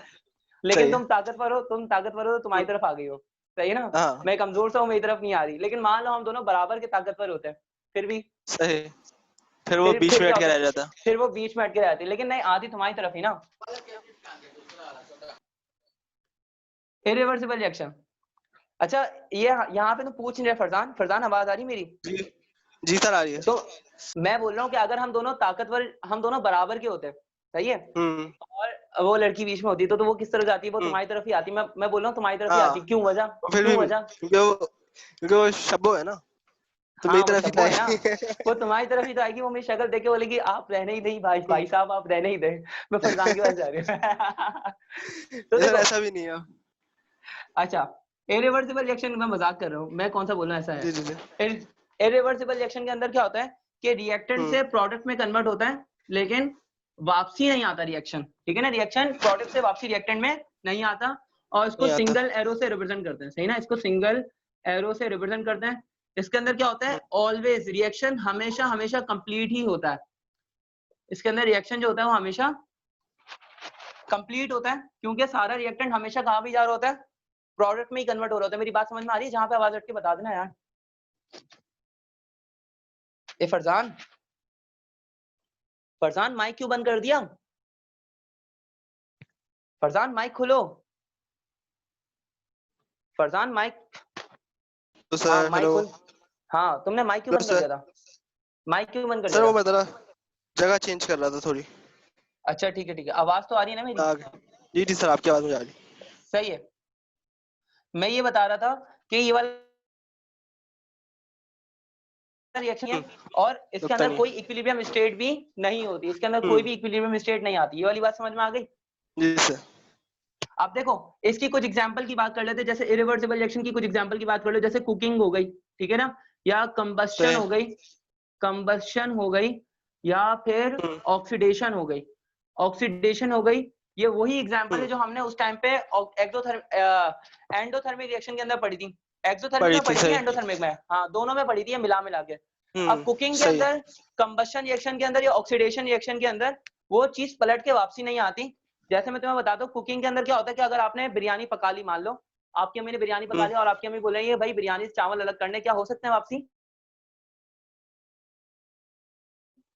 Speaker 1: लेकिन
Speaker 2: सही है।
Speaker 1: तुम ताकतवर हो तो तुम्हारी तरफ आ गई हो, सही है ना।
Speaker 2: हाँ,
Speaker 1: मैं कमजोर सा हूँ, मेरी तरफ नहीं आ रही, लेकिन मान लो हम दोनों बराबर के ताकतवर होते हैं, फिर भी,
Speaker 2: सही। फिर वो बीच
Speaker 1: फिर
Speaker 2: में
Speaker 1: क्या
Speaker 2: अटके
Speaker 1: होता
Speaker 2: रह
Speaker 1: है?
Speaker 2: जाता।
Speaker 1: फिर वो बीच में अटके रहती है, लेकिन नहीं आती तुम्हारी तरफ ही ना। Irreversible reaction. अच्छा, ये यहाँ पे तो पूछ नहीं रहे फरजान, फरजान आवाज आ रही मेरी?
Speaker 2: जी जी सर, आ रही है।
Speaker 1: तो मैं बोल रहा हूँ कि अगर हम दोनों ताकतवर, हम दोनों बराबर के होते हैं, सही है,
Speaker 2: हम्म
Speaker 1: और वो लड़की बीच में होती तो वो किस तरफ जाती है? वो
Speaker 2: हम्म,
Speaker 1: तुम्हारी तरफ ही आती। मैं बोल रहा हूँ तुम्हारी तरफ ही
Speaker 2: हाँ,
Speaker 1: आती, क्यों वजह?
Speaker 2: तो फिर
Speaker 1: क्यों
Speaker 2: भी
Speaker 1: वजह?
Speaker 2: क्योंकि वो शब्बो है ना, तो
Speaker 1: हाँ
Speaker 2: मेरी
Speaker 1: वो
Speaker 2: तरफ ही तो
Speaker 1: शब्बो है ना,
Speaker 2: है।
Speaker 1: वो तुम्हारी तरफ ही तो आएगी, वो मेरी शक्ल देख के बोलेगी आप रहने ही नहीं भाई, भाई साहब आप रहने ही दे, मैं फरजान के पास जा रही हूँ। तो
Speaker 2: ये सर
Speaker 1: देखो,
Speaker 2: ऐसा भी नहीं है।
Speaker 1: अच्छा, इरिवर्सिबल रिएक्शन में मजाक कर रहा हूँ मैं, कौन सा बोलना ऐसा
Speaker 2: जी जी जी।
Speaker 1: है। इरिवर्सिबल रिएक्शन के अंदर क्या होता है कि रिएक्टेंट
Speaker 2: हम्म
Speaker 1: से प्रोडक्ट में कन्वर्ट होता है, लेकिन वापसी नहीं आता रिएक्शन, ठीक है ना, रिएक्शन प्रोडक्ट से वापसी रिएक्टेंट में नहीं आता, और इसको
Speaker 2: नहीं आता।
Speaker 1: सिंगल एरो से रिप्रेजेंट करते हैं, सही ना, इसको सिंगल एरो से रिप्रेजेंट करते हैं। इसके अंदर क्या होता है? ऑलवेज रिएक्शन हमेशा हमेशा कंप्लीट ही होता है। इसके अंदर रिएक्शन जो होता है वो हमेशा कंप्लीट होता है, क्योंकि सारा रिएक्टेंट हमेशा कहाँ भी जा रहा होता है? प्रोडक्ट में ही कन्वर्ट हो रहा होता है। मेरी बात समझ में आ रही है? जहां पे आवाज हट के बता देना यार। ए फरजान, फरजान माइक क्यों बंद कर दिया? फरजान माइक खोलो, फरजान माइक।
Speaker 2: तो सर
Speaker 1: माइक
Speaker 2: हेलो
Speaker 1: हाँ, तुमने माइक क्यों
Speaker 2: हेलो
Speaker 1: बंद कर
Speaker 2: सर।
Speaker 1: दिया था? माइक क्यों बंद कर
Speaker 2: सर
Speaker 1: दिया
Speaker 2: वो
Speaker 1: था?
Speaker 2: मैं जरा जगह चेंज कर रहा था थोड़ी।
Speaker 1: अच्छा ठीक है ठीक है, आवाज तो आ रही है ना मेरी?
Speaker 2: जी जी सर, आपकी आवाज मुझे आ रही।
Speaker 1: सही है। मैं ये बता रहा था कि ये वाला रिएक्शन है और इसके
Speaker 2: रुकता
Speaker 1: अंदर
Speaker 2: नहीं
Speaker 1: कोई इक्विलिब्रियम स्टेट भी नहीं होती, इसके अंदर कोई भी इक्विलिब्रियम स्टेट नहीं आती। ये वाली बात समझ में आ गई?
Speaker 2: जी सर।
Speaker 1: अब देखो इसकी कुछ एग्जांपल की बात कर लेते हैं, जैसे इरिवर्सिबल रिएक्शन की कुछ एग्जांपल की बात कर लो, जैसे कुकिंग हो गई, ठीक है ना, या कंबस्शन हो गई, कंबस्शन हो गई, या फिर ऑक्सीडेशन हो गई, ऑक्सीडेशन हो गई। ये वही एग्जांपल है जो हमने उस टाइम पे एंडोथर्मिक रिएक्शन के अंदर पढ़ी थी। एक्सोथर्मिक में पढ़ी थी,
Speaker 2: सही।
Speaker 1: एंडोथर्मिक में, हाँ दोनों में पढ़ी थी मिला मिला के। अब कुकिंग के
Speaker 2: सही।
Speaker 1: अंदर, कंबस्शन रिएक्शन के अंदर या ऑक्सीडेशन रिएक्शन के अंदर वो चीज पलट के वापसी नहीं आती। जैसे मैं तुम्हें बताता हूँ, कुकिंग के अंदर क्या होता है कि अगर आपने बिरयानी पका ली, मान लो आपकी अम्मी ने बिरयानी पका ली और आपकी अम्मी बोल रही है भाई बिरयानी से चावल अलग करने, क्या हो सकते हैं वापसी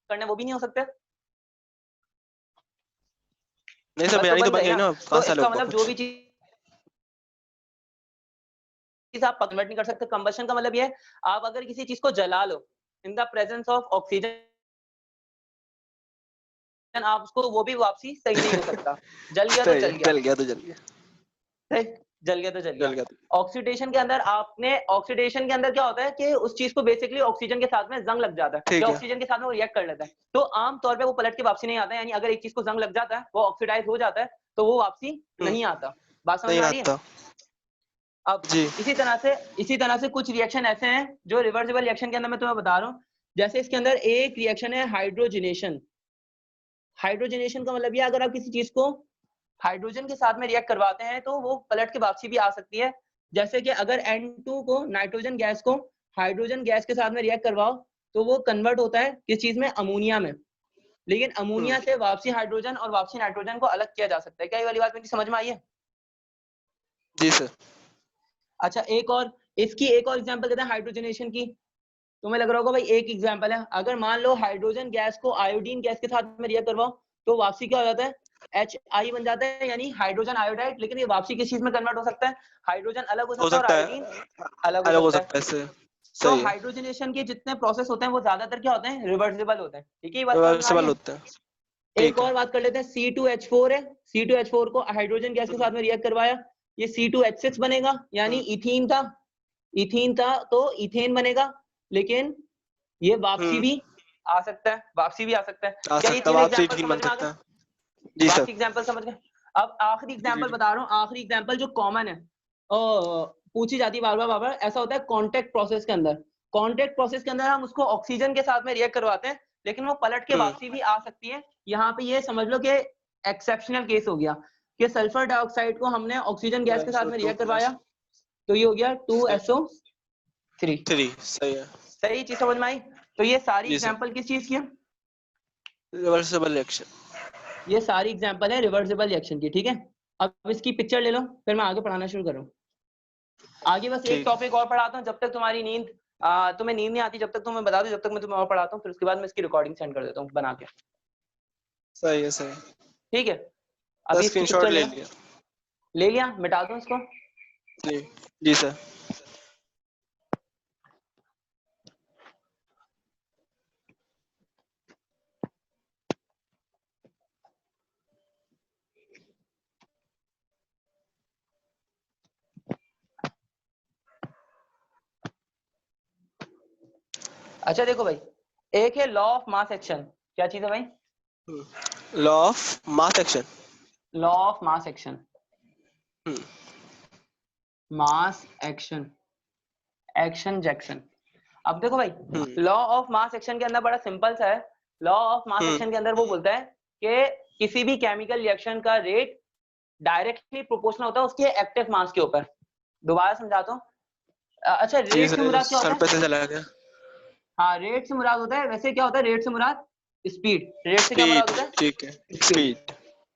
Speaker 1: करने? वो भी नहीं हो सकते।
Speaker 2: नहीं सर,
Speaker 1: बस तो
Speaker 2: बिरयानी तो
Speaker 1: बन
Speaker 2: बन
Speaker 1: गई
Speaker 2: गई
Speaker 1: ना।
Speaker 2: ना, कहाँ
Speaker 1: तो
Speaker 2: से अलग
Speaker 1: इसका
Speaker 2: होगा
Speaker 1: मतलब जो
Speaker 2: कुछ।
Speaker 1: भी चीज आप कन्वर्ट नहीं कर सकते। कंबशन का मतलब ये है, आप अगर किसी चीज को जला लो in the presence of oxygen, आप उसको, वो भी वापसी सही नहीं हो सकता। जल गया तो
Speaker 2: सही
Speaker 1: चल
Speaker 2: है,
Speaker 1: गया,
Speaker 2: जल गया तो जल गया।
Speaker 1: सही, जल गया तो जल
Speaker 2: जल
Speaker 1: गया।
Speaker 2: गया
Speaker 1: ऑक्सीडेशन के अंदर आपने, ऑक्सीडेशन के अंदर क्या होता है कि उस चीज को बेसिकली ऑक्सीजन के साथ में जंग लग जाता है, या
Speaker 2: ठीक है।
Speaker 1: ऑक्सीजन के साथ में वो रिएक्ट कर लेता है, तो आम तौर पे वो पलट के वापसी नहीं आता है। यानी अगर एक चीज को जंग लग जाता है, वो ऑक्सीडाइज हो जाता है, तो वो वापसी नहीं आता। बात समझ
Speaker 2: नहीं
Speaker 1: में आ रही है?
Speaker 2: आता
Speaker 1: अब
Speaker 2: जी।
Speaker 1: इसी तरह से कुछ रिएक्शन ऐसे हैं जो रिवर्सिबल रिएक्शन के अंदर मैं तुम्हें बता रहा हूँ। जैसे इसके अंदर एक रिएक्शन है हाइड्रोजनेशन। हाइड्रोजनेशन का मतलब ये, अगर आप किसी चीज को हाइड्रोजन के साथ में रिएक्ट करवाते हैं तो वो पलट के वापसी भी आ सकती है। जैसे कि अगर N2 को, नाइट्रोजन गैस को हाइड्रोजन गैस के साथ में रिएक्ट करवाओ तो वो कन्वर्ट होता है किस चीज में? अमोनिया में। लेकिन अमोनिया से वापसी हाइड्रोजन और वापसी नाइट्रोजन को अलग किया जा सकता है। क्या ये वाली बात मेरी समझ में आई है?
Speaker 2: जी सर।
Speaker 1: अच्छा एक और, इसकी एक और एग्जांपल देते हैं हाइड्रोजनेशन की। तुम्हें लग रहा होगा भाई एक एग्जांपल है, अगर मान लो हाइड्रोजन गैस को आयोडीन गैस के साथ में रिएक्ट करवाओ तो वापसी क्या हो जाता है? HI बन जाता है, यानी हाइड्रोजन आयोडाइड। लेकिन ये वापसी किस चीज में कन्वर्ट हो सकता है? हाइड्रोजन अलग हो
Speaker 2: हो
Speaker 1: सकता है और
Speaker 2: सकता
Speaker 1: आयोडीन
Speaker 2: है,
Speaker 1: अलग हो
Speaker 2: अलग हो
Speaker 1: सकता है।
Speaker 2: सकता है इससे।
Speaker 1: तो
Speaker 2: सही है।
Speaker 1: हाइड्रोजनेशन के जितने प्रोसेस होते हैं वो ज्यादातर क्या होते हैं? रिवर्सिबल होते हैं। ठीक है, ये बात समझ में आ रही
Speaker 2: रिवर्सिबल
Speaker 1: है?
Speaker 2: होता है।
Speaker 1: एक
Speaker 2: ठीक है।
Speaker 1: और बात कर लेते हैं, C2H4 है, C2H4 को हाइड्रोजन गैस के साथ में रिएक्ट करवाया, ये C2H6 बनेगा, यानी इथीन था, इथीन था तो इथेन बनेगा। लेकिन ये वापसी भी आ सकता है, वापसी भी आ सकता है।
Speaker 2: आ
Speaker 1: क्या ये
Speaker 2: सकता है,
Speaker 1: तीन
Speaker 2: आपसे
Speaker 1: एग्जांपल
Speaker 2: ठीक
Speaker 1: समझ
Speaker 2: बन
Speaker 1: में आ गए?
Speaker 2: सकता है। जी सर।
Speaker 1: बाकी एग्जांपल समझ गए? अब आखिरी
Speaker 2: जी जी
Speaker 1: एग्जांपल
Speaker 2: जी।
Speaker 1: बता रहा हूँ, आखिरी एग्जांपल जो कॉमन है पूछी जाती है बार बार बार बार, ऐसा होता है कांटेक्ट प्रोसेस के अंदर। कांटेक्ट प्रोसेस के अंदर हम उसको ऑक्सीजन के साथ में रिएक्ट करवाते हैं, लेकिन वो पलट के वापसी भी आ सकती है। यहाँ पे ये समझ लो कि एक्सेप्शनल केस हो गया कि सल्फर डाइऑक्साइड को हमने ऑक्सीजन गैस के साथ में रिएक्ट करवाया तो ये हो गया 2SO3।
Speaker 2: 3 सही है।
Speaker 1: सही चीज समझ में आई? तो ये सारी
Speaker 2: जी सर।
Speaker 1: एग्जांपल किस चीज की है?
Speaker 2: Reversible reaction.
Speaker 1: ये सारी एग्जांपल है रिवर्सिबल रिएक्शन की। ठीक है, अब इसकी पिक्चर ले लो, फिर मैं आगे पढ़ाना शुरू करूँ। आगे बस एक
Speaker 2: ठीक।
Speaker 1: टॉपिक और पढ़ाता हूँ, जब तक तुम्हारी नींद तुम्हें नींद नहीं आती, जब तक तुम्हें बता दो, जब तक मैं तुम्हें और पढ़ाता हूँ, फिर उसके बाद मैं इसकी रिकॉर्डिंग सेंड कर देता हूँ बना के।
Speaker 2: सही है सही।
Speaker 1: ठीक है,
Speaker 2: तो
Speaker 1: अभी इसकी
Speaker 2: स्क्रीनशॉट
Speaker 1: पिक्चर
Speaker 2: ले
Speaker 1: लेना।
Speaker 2: लिया।
Speaker 1: ले लिया? मिटा दूं इसको?
Speaker 2: जी जी सर।
Speaker 1: अच्छा देखो भाई, एक है लॉ ऑफ मास एक्शन। क्या चीज है भाई?
Speaker 2: Law of mass action.
Speaker 1: Law of mass action, mass action, action जैक्शन। अब देखो भाई, लॉ ऑफ मास एक्शन के अंदर बड़ा सिंपल सा है। लॉ ऑफ मास एक्शन के अंदर वो बोलता है कि किसी भी केमिकल रिएक्शन का रेट डायरेक्टली प्रोपोर्शनल होता है उसके एक्टिव मास के ऊपर। दोबारा समझाता हूँ। अच्छा,
Speaker 2: जी
Speaker 1: रेट से
Speaker 2: सर,
Speaker 1: मुराद क्या होता
Speaker 2: सर
Speaker 1: है?
Speaker 2: पे से चला गया।
Speaker 1: हाँ, रेट से मुराद होता है, वैसे क्या होता है रेट से मुराद? स्पीड। रेट से क्या मुराद
Speaker 2: स्पीड,
Speaker 1: होता है?
Speaker 2: ठीक है।
Speaker 1: Speed.
Speaker 2: Speed.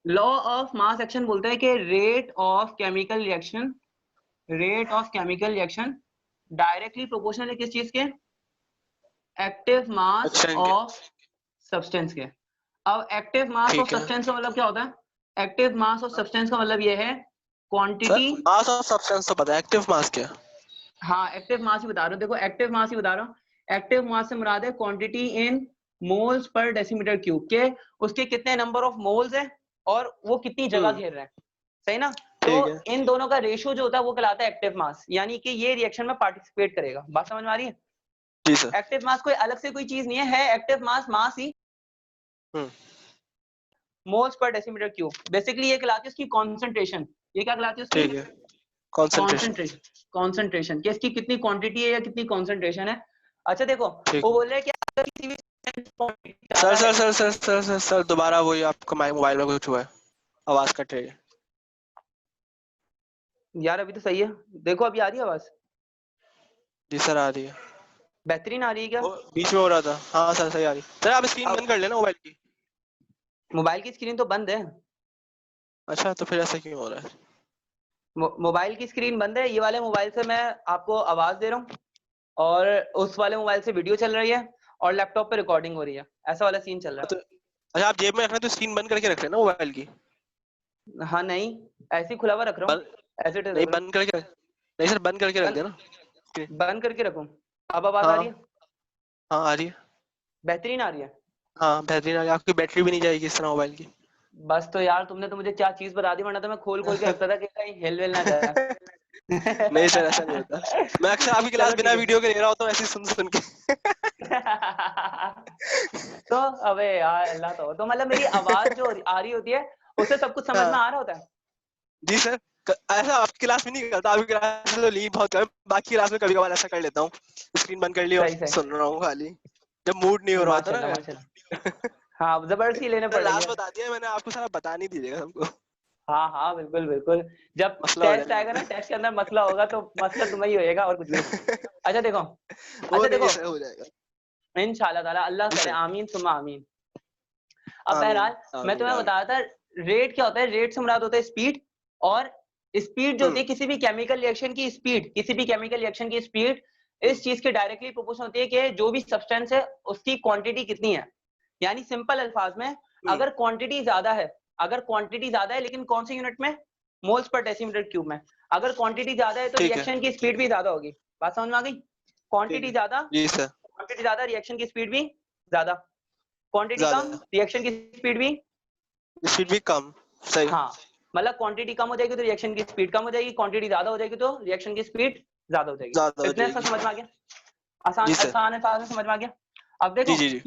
Speaker 1: Law of mass action बोलता है कि rate of chemical reaction, rate of chemical reaction directly proportional है किस चीज के? एक्टिव मास
Speaker 2: एक्शन के।
Speaker 1: ऑफ सब्सटेंस के। अब एक्टिव मास ऑफ
Speaker 2: ठीक है
Speaker 1: सब्सटेंस का मतलब क्या होता है? एक्टिव मास ऑफ सब्सटेंस का मतलब ये है
Speaker 2: sir,
Speaker 1: quantity.
Speaker 2: Mass of substance तो पता है, एक्टिव मास क्या?
Speaker 1: हाँ एक्टिव मास ही बता रहा हूँ, देखो एक्टिव मास ही बता रहा हूँ। एक्टिव मास से मुराद है quantity in moles per decimetre cube, के उसके कितने नंबर ऑफ मोल्स हैं और वो कितनी जगह घेर रहे हैं, सही ना। तो
Speaker 2: ठीक है।
Speaker 1: इन दोनों का रेशियो जो होता है वो कहलाता है एक्टिव मास, यानी कि ये रिएक्शन में पार्टिसिपेट करेगा। बात समझ में आ रही है?
Speaker 2: जी सर।
Speaker 1: एक्टिव मास कोई अलग से कोई चीज नहीं है एक्टिव मास ही moles per decimetre cube. Basically ये कहलाती है उसकी कॉन्सेंट्रेशन। ये क्या कहलाती है उसकी?
Speaker 2: ठीक है, कंसंट्रेशन।
Speaker 1: कॉन्सेंट्रेशन कि इसकी कितनी क्वांटिटी है या कितनी कॉन्सेंट्रेशन है। अच्छा देखो,
Speaker 2: ठीक
Speaker 1: वो
Speaker 2: है।
Speaker 1: बोल रहे हैं कि अगर किसी भी quantity
Speaker 2: सर
Speaker 1: ज्यादा है,
Speaker 2: sir sir sir sir sir sir दोबारा वही आपका मोबाइल में कुछ हुआ है, आवाज कट रही है।
Speaker 1: यार अभी तो सही है, देखो अभी आ रही है आवाज,
Speaker 2: जी सर आ रही है,
Speaker 1: बेहतरीन आ रही है क्या?
Speaker 2: वो बीच में हो रहा था। हाँ सर सही आ रही। सर आप स्क्रीन
Speaker 1: अब
Speaker 2: बंद कर लेना मोबाइल की।
Speaker 1: मोबाइल की स्क्रीन तो बंद है,
Speaker 2: अच्छा तो फिर ऐसा क्यों हो रहा है?
Speaker 1: मोबाइल की स्क्रीन बंद है। ये वाले मोबाइल से मैं आपको आवाज दे रहा हूँ और उस वाले मोबाइल से वीडियो चल रही है और लैपटॉप पे रिकॉर्डिंग हो रही है, ऐसा वाला सीन चल रहा
Speaker 2: तो अच्छा आप जेब में रखना तो स्क्रीन बंद करके रख लेना मोबाइल की।
Speaker 1: है। हाँ नहीं, ऐसे ही खुला हुआ रख रहा हूँ,
Speaker 2: बंद
Speaker 1: ऐसे रख
Speaker 2: नहीं,
Speaker 1: रहा हूँ।
Speaker 2: बंद करके नहीं सर, बंद करके रख
Speaker 1: बंद
Speaker 2: देना screen।
Speaker 1: बंद करके रखूँ? अब आवाज आ
Speaker 2: हाँ
Speaker 1: रही है?
Speaker 2: हाँ आ रही है।
Speaker 1: बेहतरीन आ रही है।
Speaker 2: हाँ बेहतरीन आ रही है, आपकी बैटरी भी नहीं जाएगी इस तरह मोबाइल की।
Speaker 1: बस तो यार तुमने तो मुझे क्या चीज बता दी, वरना तो मैं खोल खोल के रखता था कि कहीं हिल विल ना जाए।
Speaker 2: नहीं सर ऐसा नहीं होता, मैं अक्सर आपकी क्लास
Speaker 1: चलो
Speaker 2: बिना
Speaker 1: ठीक है।
Speaker 2: वीडियो के ले रहा होता हूँ ऐसे ही सुन सुन के।
Speaker 1: तो अबे यार अल्लाह, तो मतलब मेरी आवाज जो आ रही होती है उससे सब कुछ समझ में
Speaker 2: हाँ
Speaker 1: आ रहा होता है।
Speaker 2: जी सर। ऐसा आपकी क्लास में नहीं करता, आपकी क्लास में तो लीव बहुत कम, बाकी क्लास में कभी कभार ऐसा कर लेता हूँ, स्क्रीन बंद कर ली और
Speaker 1: सही सही,
Speaker 2: सुन रहा हूँ खाली, जब मूड नहीं हो रहा होता
Speaker 1: माशाल्लाह
Speaker 2: ना।
Speaker 1: माशाल्लाह। हाँ जबरदस्ती लेने
Speaker 2: सर
Speaker 1: पड़ रही
Speaker 2: लास्ट
Speaker 1: है।
Speaker 2: बता दिया मैंने आपको, सारा बता नहीं दीजिएगा सबको,
Speaker 1: हाँ हाँ बिल्कुल बिल्कुल, जब
Speaker 2: मसला हो
Speaker 1: टेस्ट आएगा
Speaker 2: जाएगा।
Speaker 1: ना, टेस्ट के अंदर मसला होगा तो मसला तुम्हें ही होएगा और कुछ नहीं। अच्छा देखो,
Speaker 2: वो
Speaker 1: अच्छा
Speaker 2: नहीं
Speaker 1: देखो,
Speaker 2: सर हो जाएगा।
Speaker 1: इंशाल्लाह ताला, अल्लाह
Speaker 2: जी
Speaker 1: करे,
Speaker 2: सर।
Speaker 1: आमीन सुम्मा आमीन। अब
Speaker 2: आमीन
Speaker 1: बहरहाल मैं
Speaker 2: आमीन
Speaker 1: तुम्हें
Speaker 2: आमीन।
Speaker 1: बता रहा था, रेट क्या होता है, रेट से मुराद होता है स्पीड। और स्पीड जो होती है किसी भी केमिकल रिएक्शन की स्पीड, किसी भी केमिकल रिएक्शन की स्पीड इस चीज के डायरेक्टली प्रोपोर्शनल होती है कि जो भी सब्सटेंस है उसकी क्वांटिटी कितनी है। यानी सिंपल अल्फाज में, अगर क्वांटिटी ज्यादा है, अगर क्वांटिटी ज्यादा है लेकिन कौन से यूनिट में, मोल्स पर डेसीमीटर क्यूब में, अगर क्वांटिटी ज्यादा है तो
Speaker 2: ठीक है
Speaker 1: रिएक्शन की स्पीड भी ज्यादा होगी। बात समझ में आ गई?
Speaker 2: ठीक
Speaker 1: क्वांटिटी
Speaker 2: है।
Speaker 1: ज्यादा,
Speaker 2: जी सर।
Speaker 1: क्वांटिटी ज्यादा रिएक्शन की स्पीड भी ज्यादा, क्वांटिटी कम
Speaker 2: ज्यादा
Speaker 1: रिएक्शन की स्पीड भी।
Speaker 2: स्पीड भी कम। सही।
Speaker 1: हाँ, मतलब क्वांटिटी कम हो जाएगी तो रिएक्शन की स्पीड कम हो जाएगी, क्वांटिटी ज्यादा हो जाएगी तो रिएक्शन की स्पीड ज्यादा हो जाएगी।
Speaker 2: ज्यादा हो
Speaker 1: इतने से
Speaker 2: जाएगी।
Speaker 1: समझ में आ गया? आसान
Speaker 2: जी सर।
Speaker 1: आसान अल्फाज में समझ में आ गया। अब देखो,
Speaker 2: जी जी जी।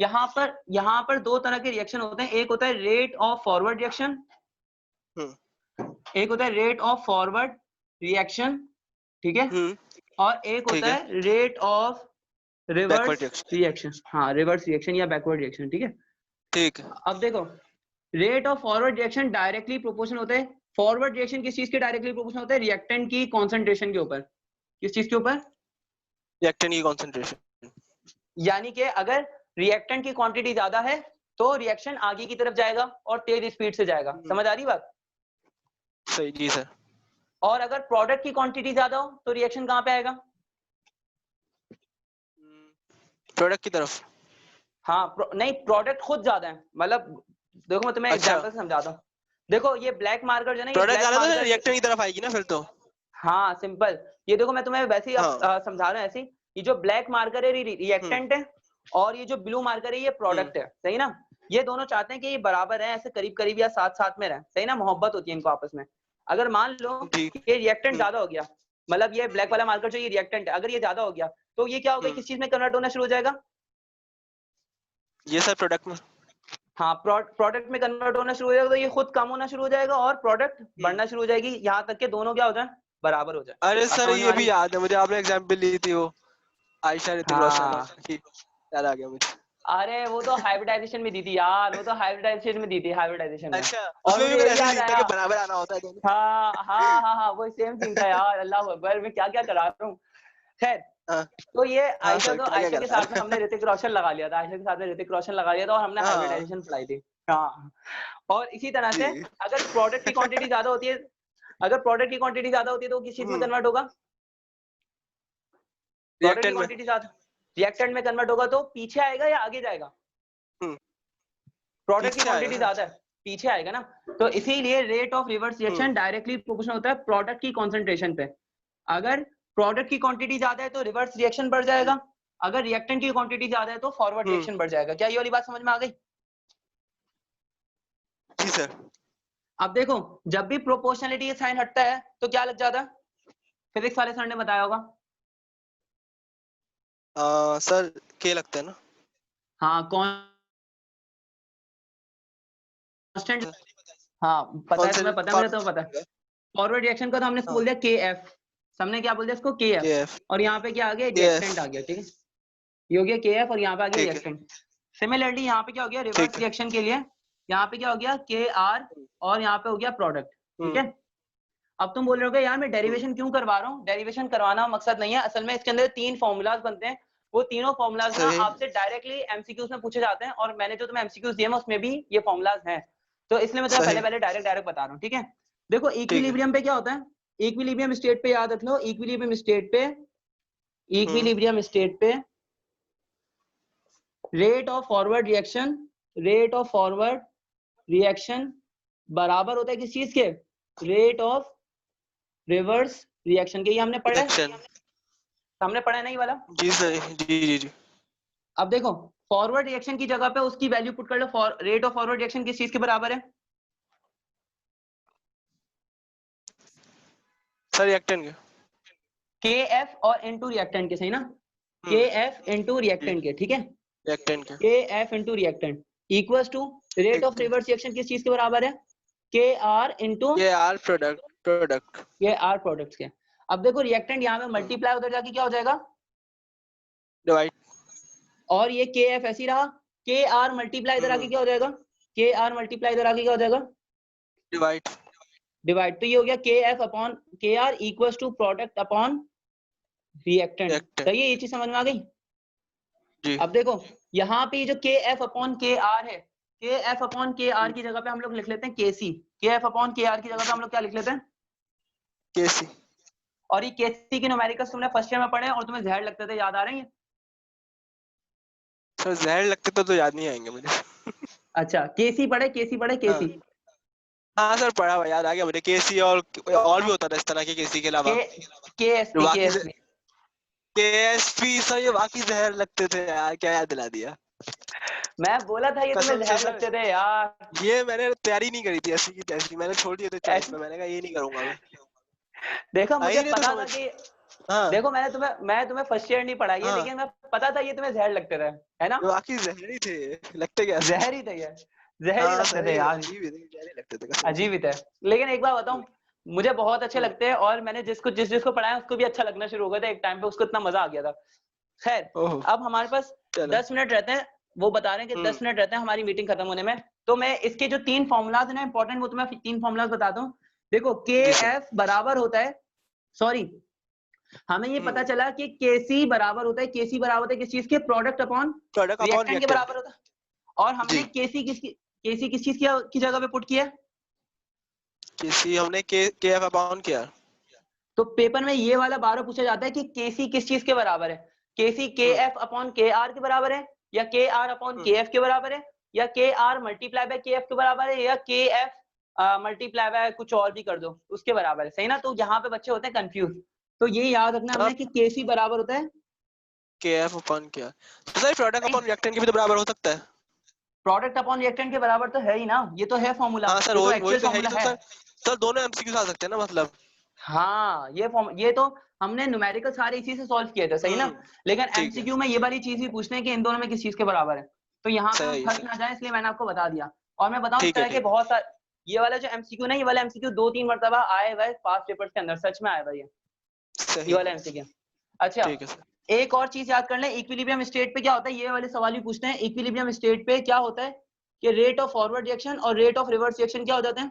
Speaker 1: यहाँ पर दो तरह के रिएक्शन होते हैं, एक होता है रेट ऑफ फॉरवर्ड रिएक्शन,
Speaker 2: हम्म
Speaker 1: एक होता है रेट ऑफ फॉरवर्ड रिएक्शन, ठीक है,
Speaker 2: हम्म।
Speaker 1: और एक
Speaker 2: ठीक
Speaker 1: होता
Speaker 2: है।
Speaker 1: है rate of
Speaker 2: backward
Speaker 1: reverse
Speaker 2: reaction.
Speaker 1: Reaction. हाँ, रिवर्स रिएक्शन या बैकवर्ड रिएक्शन, ठीक है।
Speaker 2: ठीक है।
Speaker 1: अब देखो, rate of forward reaction directly proportional होता है, फॉरवर्ड रिएक्शन किस चीज के डायरेक्टली प्रोपोर्शनल होता है, रिएक्टेंट की कॉन्सेंट्रेशन के ऊपर। किस चीज के ऊपर?
Speaker 2: रिएक्टेंट की कंसंट्रेशन।
Speaker 1: यानी कि अगर रिएक्टेंट की क्वांटिटी ज्यादा है तो रिएक्शन आगे की तरफ जाएगा और तेज स्पीड से जाएगा। समझ आ रही बात?
Speaker 2: सही जी सर।
Speaker 1: और अगर प्रोडक्ट की क्वांटिटी ज्यादा हो तो रिएक्शन कहां पे आएगा?
Speaker 2: प्रोडक्ट की तरफ।
Speaker 1: हाँ नहीं, प्रोडक्ट खुद ज्यादा है, मतलब देखो मैं तुम्हें
Speaker 2: अच्छा
Speaker 1: एग्जांपल से समझाता हूँ। देखो ये ब्लैक मार्कर जो है ना, ये
Speaker 2: प्रोडक्ट
Speaker 1: ब्लैक
Speaker 2: ज्यादा तो
Speaker 1: मार्कर,
Speaker 2: रिएक्टेंट की तरफ आएगी ना फिर तो।
Speaker 1: हाँ सिंपल। ये देखो मैं तुम्हें वैसे ही अब
Speaker 2: हाँ।
Speaker 1: समझा रहा हूँ ऐसे ही। ये जो ब्लैक मार्कर है
Speaker 2: हम्म
Speaker 1: रिएक्टेंट है और ये जो ब्लू मार्कर है ये
Speaker 2: हम्म
Speaker 1: प्रोडक्ट है, सही ना। ये दोनों चाहते हैं कि ये बराबर है, ऐसे करीब करीब या साथ साथ में रहे, सही ना, मोहब्बत होती है इनको आपस में। अगर मान लो
Speaker 2: ठीक।
Speaker 1: ये रिएक्टेंट
Speaker 2: हम्म
Speaker 1: ज्यादा हो गया, मतलब ये ब्लैक वाला मार्कर जो ये रिएक्टेंट है, अगर ये ज्यादा हो गया तो ये क्या होगा,
Speaker 2: हम्म।
Speaker 1: किस चीज में कन्वर्ट होना शुरू हो जाएगा?
Speaker 2: ये सर प्रोडक्ट में।
Speaker 1: हाँ, प्रोडक्ट में कन्वर्ट होना शुरू हो जाएगा, तो ये खुद कम होना शुरू हो जाएगा और प्रोडक्ट
Speaker 2: हम्म।
Speaker 1: बढ़ना शुरू हो जाएगी, यहाँ तक के दोनों क्या हो जाए, बराबर हो जाए।
Speaker 2: अरे
Speaker 1: बात
Speaker 2: सर
Speaker 1: समझ में
Speaker 2: ये
Speaker 1: आ रही
Speaker 2: भी
Speaker 1: है?
Speaker 2: याद है मुझे, आपने एग्जांपल ली थी वो आयशा ऋतिक रोशन
Speaker 1: हाँ,
Speaker 2: की, याद आ गया मुझे।
Speaker 1: अरे वो तो हाइब्रिडाइजेशन में दी थी यार, वो तो हाइब्रिडाइजेशन में दी थी, हाइब्रिडाइजेशन में।
Speaker 2: अच्छा
Speaker 1: और
Speaker 2: उसमें भी
Speaker 1: मुझे
Speaker 2: कुछ
Speaker 1: ये भी
Speaker 2: ऐसे
Speaker 1: याद
Speaker 2: सीन था
Speaker 1: आया,
Speaker 2: कि बराबर आना होता है दोनों।
Speaker 1: हाँ हाँ हाँ हाँ, वो सेम सीन था यार, अल्लाह अकबर, मैं क्या क्या करा रहा हूँ। खैर,
Speaker 2: हाँ
Speaker 1: तो ये
Speaker 2: हाँ सर क्या क्या
Speaker 1: आयशा के
Speaker 2: करा
Speaker 1: साथ में
Speaker 2: रहा
Speaker 1: हमने
Speaker 2: है।
Speaker 1: ऋतिक रोशन लगा लिया था, आयशा के साथ में ऋतिक रोशन लगा लिया था और हमने
Speaker 2: हाँ
Speaker 1: हाइब्रिडाइजेशन पढ़ाई थी। हाँ, और इसी तरह से
Speaker 2: जी।
Speaker 1: अगर प्रोडक्ट की क्वांटिटी ज्यादा होती है, अगर प्रोडक्ट की क्वांटिटी ज्यादा होती है तो वो किस चीज में कन्वर्ट होगा? प्रोडक्ट की
Speaker 2: रिएक्टेंट में।
Speaker 1: क्वांटिटी ज्यादा रिएक्टेंट में कन्वर्ट होगा तो पीछे आएगा या आगे जाएगा?
Speaker 2: हम्म
Speaker 1: प्रोडक्ट की
Speaker 2: पीछे आएगा
Speaker 1: क्वांटिटी
Speaker 2: सर।
Speaker 1: ज्यादा है, पीछे आएगा ना। तो इसीलिए rate of reverse
Speaker 2: hmm
Speaker 1: reaction directly proportional होता है प्रोडक्ट की कॉन्सेंट्रेशन पे। अगर प्रोडक्ट की क्वांटिटी ज्यादा है तो रिवर्स रिएक्शन बढ़ जाएगा, अगर रिएक्टेंट की क्वांटिटी ज्यादा है तो फॉरवर्ड रिएक्शन बढ़ जाएगा। क्या ये वाली बात समझ में आ गई?
Speaker 2: जी सर।
Speaker 1: अब देखो, जब भी प्रोपोर्शनलिटी का साइन हटता है तो क्या लग जाता है? फिजिक्स वाले सर ने बताया होगा।
Speaker 2: सर के लगता है ना?
Speaker 1: हाँ, कांस्टेंट। हाँ पता है, तुम्हें पता है, मुझे तो पता है। फॉरवर्ड रिएक्शन का तो हमने बोल दिया के एफ, हमने क्या बोल दिया इसको? के एफ। और यहाँ पे क्या आ गया? रिएक्टेंट आ गया, ठीक है, ये हो गया के एफ और यहाँ पे आ गया रिएक्टेंट। सिमिलरली यहाँ पे क्या हो गया? रिवर्स रिएक्शन के लिए यहाँ पे क्या हो गया? के आर, और यहाँ पे हो गया प्रोडक्ट, ठीक है। अब तुम बोल रहे हो यार मैं डेरिवेशन क्यों करवा रहा हूँ? डेरिवेशन करवाना मकसद नहीं है, असल में इसके अंदर 3 फॉर्मूलाज बनते हैं, वो तीनों फॉर्मूलाज ना आपसे डायरेक्टली एमसीक्यूज में पूछे जाते हैं, और मैंने जो तुम्हें एमसीक्यूज दिए हैं उसमें भी ये फॉर्मूलाज हैं, तो इसलिए मैं तुम्हें पहले पहले डायरेक्ट बता रहा हूँ, ठीक है। देखो इक्विलिब्रियम पे क्या होता है? इक्विलिब्रियम स्टेट पे याद रख लो, इक्विलिब्रियम स्टेट पे रेट ऑफ फॉरवर्ड रिएक्शन बराबर होता है किस चीज के? रेट ऑफ रिवर्स रिएक्शन के। ये हमने पढ़ा है, हमने पढ़ा है नहीं वाला?
Speaker 2: जी सर, जी।
Speaker 1: अब देखो, फॉरवर्ड रिएक्शन की जगह पे उसकी वैल्यू पुट कर लो, रेट ऑफ फॉरवर्ड रिएक्शन किस चीज के बराबर है?
Speaker 2: सर रिएक्टेंट के।
Speaker 1: के एफ और इनटू रिएक्टेंट के, सही ना? के एफ इनटू रिएक्टेंट के, ठीक है,
Speaker 2: रिएक्टेंट के।
Speaker 1: K F into reactant equals to rate of reverse reaction किस चीज के बराबर है? के आर इनटू
Speaker 2: ये आर प्रोडक्ट
Speaker 1: ये आर प्रोडक्ट्स के। अब देखो रिएक्टेंट यहाँ पे मल्टीप्लाई उधर जाके क्या हो जाएगा?
Speaker 2: डिवाइड।
Speaker 1: और ये के एफ ऐसी रहा, के आर मल्टीप्लाई इधर आके क्या हो जाएगा? के आर मल्टीप्लाई इधर आके क्या हो जाएगा? डिवाइड। तो ये हो गया K F upon K R equals to product upon reactant. सही है, ये चीज समझ में आ गई
Speaker 2: जी।
Speaker 1: अब देखो यहाँ पे जो के एफ अपॉन के आर है, के एफ अपॉन के आर की जगह पे हम लोग लिख लेते हैं केसी, के एफ अपॉन के आर की जगह पे हम लोग क्या लिख लेते हैं?
Speaker 2: केसी।
Speaker 1: और ये केसी की न्यूमेरिकल्स तुमने फर्स्ट ईयर में पढ़े और तुम्हें जहर लगते थे, याद आ रहे हैं?
Speaker 2: सर जहर लगते तो याद नहीं आएंगे मुझे।
Speaker 1: अच्छा, केसी पढ़े केसी।
Speaker 2: हाँ सर पढ़ा हुआ, याद आ गया मुझे। केसी और भी होता था इस तरह के केसी के अलावा। केएसपी सर, ये बाकी जहर लगते थे यार, क्या याद दिला दिया।
Speaker 1: मैं बोला था ये तुम्हें जहर लगते थे यार।
Speaker 2: ये मैंने तैयारी नहीं करी थी ऐसी की तैसी, मैंने छोड़ दिए थे चॉइस में, मैंने कहा ये नहीं करूंगा मैं।
Speaker 1: देखो मुझे पता था कि देखो मैं तुम्हें फर्स्ट ईयर नहीं पढ़ाई, लेकिन मैं पता था ये तुम्हें जहर लगते थे, है ना?
Speaker 2: बाकी जहर ही थे, लगते क्या?
Speaker 1: जहर ही थे यार, जहर ही लगते थे यार, अजीब ही थे। लेकिन एक बार बताऊं, मुझे बहुत अच्छे लगते हैं, और मैंने जिसको पढ़ाया उसको भी अच्छा लगना शुरू हो गया था एक टाइम पे, उसको इतना मजा आ गया था। खैर, अब हमारे पास 10 मिनट रहते हैं, वो बता रहे हैं कि 10 मिनट रहते हैं हमारी मीटिंग खत्म होने में, तो मैं इसके जो 3 फॉर्मूलाज हैं ना इंपॉर्टेंट, वो तुम्हें 3 फॉर्मूलाज बताता हूँ। देखो के एफ बराबर होता है, सॉरी हमें ये पता चला कि केसी बराबर होता है, केसी बराबर होता है किस चीज के? प्रोडक्ट अपॉन रिएक्टेंट के बराबर होता है। और हमने केसी किस चीज की जगह पे पुट किया?
Speaker 2: केसी हमने के एफ अपॉन किया।
Speaker 1: तो पेपर में ये वाला बार पूछा जाता है कि केसी किस चीज के बराबर है? केसी के एफ अपॉन के आर के बराबर है, या के आर अपॉन के एफ के बराबर है, या के आर मल्टीप्लाई बाय के एफ के बराबर है, या के एफ मल्टीप्लाई बाय कुछ और भी कर दो उसके बराबर है, सही ना? तो यहाँ पे बच्चे होते हैं कंफ्यूज, तो ये याद रखना हमने कि केसी बराबर होता है
Speaker 2: के एफ अपॉन क्या, तो सर प्रोडक्ट अपॉन रिएक्टेंट के भी तो बराबर हो सकता है।
Speaker 1: प्रोडक्ट अपॉन रिएक्टेंट के बराबर तो है ही ना, ये तो है फॉर्मूला।
Speaker 2: हाँ सर,
Speaker 1: ये तो
Speaker 2: वही
Speaker 1: एक्चुअल
Speaker 2: तो है ही,
Speaker 1: फॉर्मूला
Speaker 2: तो
Speaker 1: है।
Speaker 2: सर दोनों एमसीक्यूज आ सकते हैं ना मतलब।
Speaker 1: हाँ ये तो हमने न्यूमेरिकल सारे इसी से सॉल्व किए थे, सही ना? लेकिन एमसीक्यू में ये वाली चीज भी पूछते हैं कि इन दोनों में किस चीज के बराबर है, तो यहाँ पे हम फंस ना जाए इसलिए मैंने आपको बता दिया। और मैं बताऊं इस तरह के बहुत सारे, ये वाला जो एमसीक्यू ना, ये वाला एमसीक्यू 2-3 मरतबा आए हुए पास पेपर्स के अंदर, सच में आया हुआ ये वाला एमसीक्यू। अच्छा, एक और चीज याद कर लें, इक्विलिब्रियम स्टेट पे क्या होता है, ये वाले सवाल भी पूछते हैं। इक्विलिब्रियम स्टेट पे क्या होता है कि रेट ऑफ फॉरवर्ड रिएक्शन और रेट ऑफ रिवर्स रिएक्शन क्या हो जाते हैं?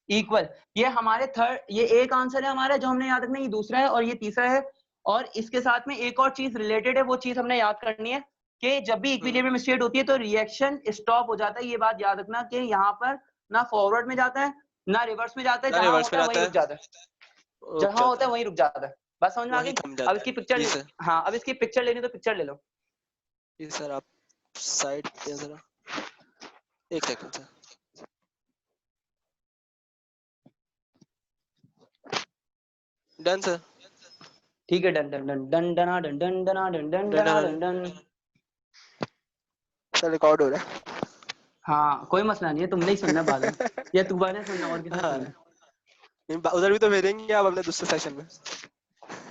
Speaker 1: इक्वल। ये हमारे ये एक आंसर है हमारा जो हमने याद रखना है, ये दूसरा है और ये तीसरा है। और इसके साथ में एक और चीज रिलेटेड है, वो चीज हमने याद करनी है कि जब भी इक्विलिब्रियम स्टेट होती है तो रिएक्शन स्टॉप हो जाता है। ये बात याद रखना कि यहाँ पर ना फॉरवर्ड में जाता है ना रिवर्स में जाता है, जहां होता है वहीं रुक जाता है, जहां होता है वहीं रुक जाता है। बात समझ में आ गई? अब इसकी पिक्चर, हाँ अब इसकी पिक्चर लेनी तो पिक्चर ले लो।
Speaker 2: सर आप साइड पे जरा, एक सेकंड सर। Done sir.
Speaker 1: ठीक है, डन डन डन डन डना डन डन डना डन डन डना डन डन।
Speaker 2: सर रिकॉर्ड हो रहा है।
Speaker 1: हाँ कोई मसला नहीं है, तुमने ही सुनना बाद में, या तुम्हारे ने सुनना, और किसने
Speaker 2: हाँ,
Speaker 1: सुनना।
Speaker 2: उधर भी तो भेजेंगे आप अपने दूसरे सेशन में।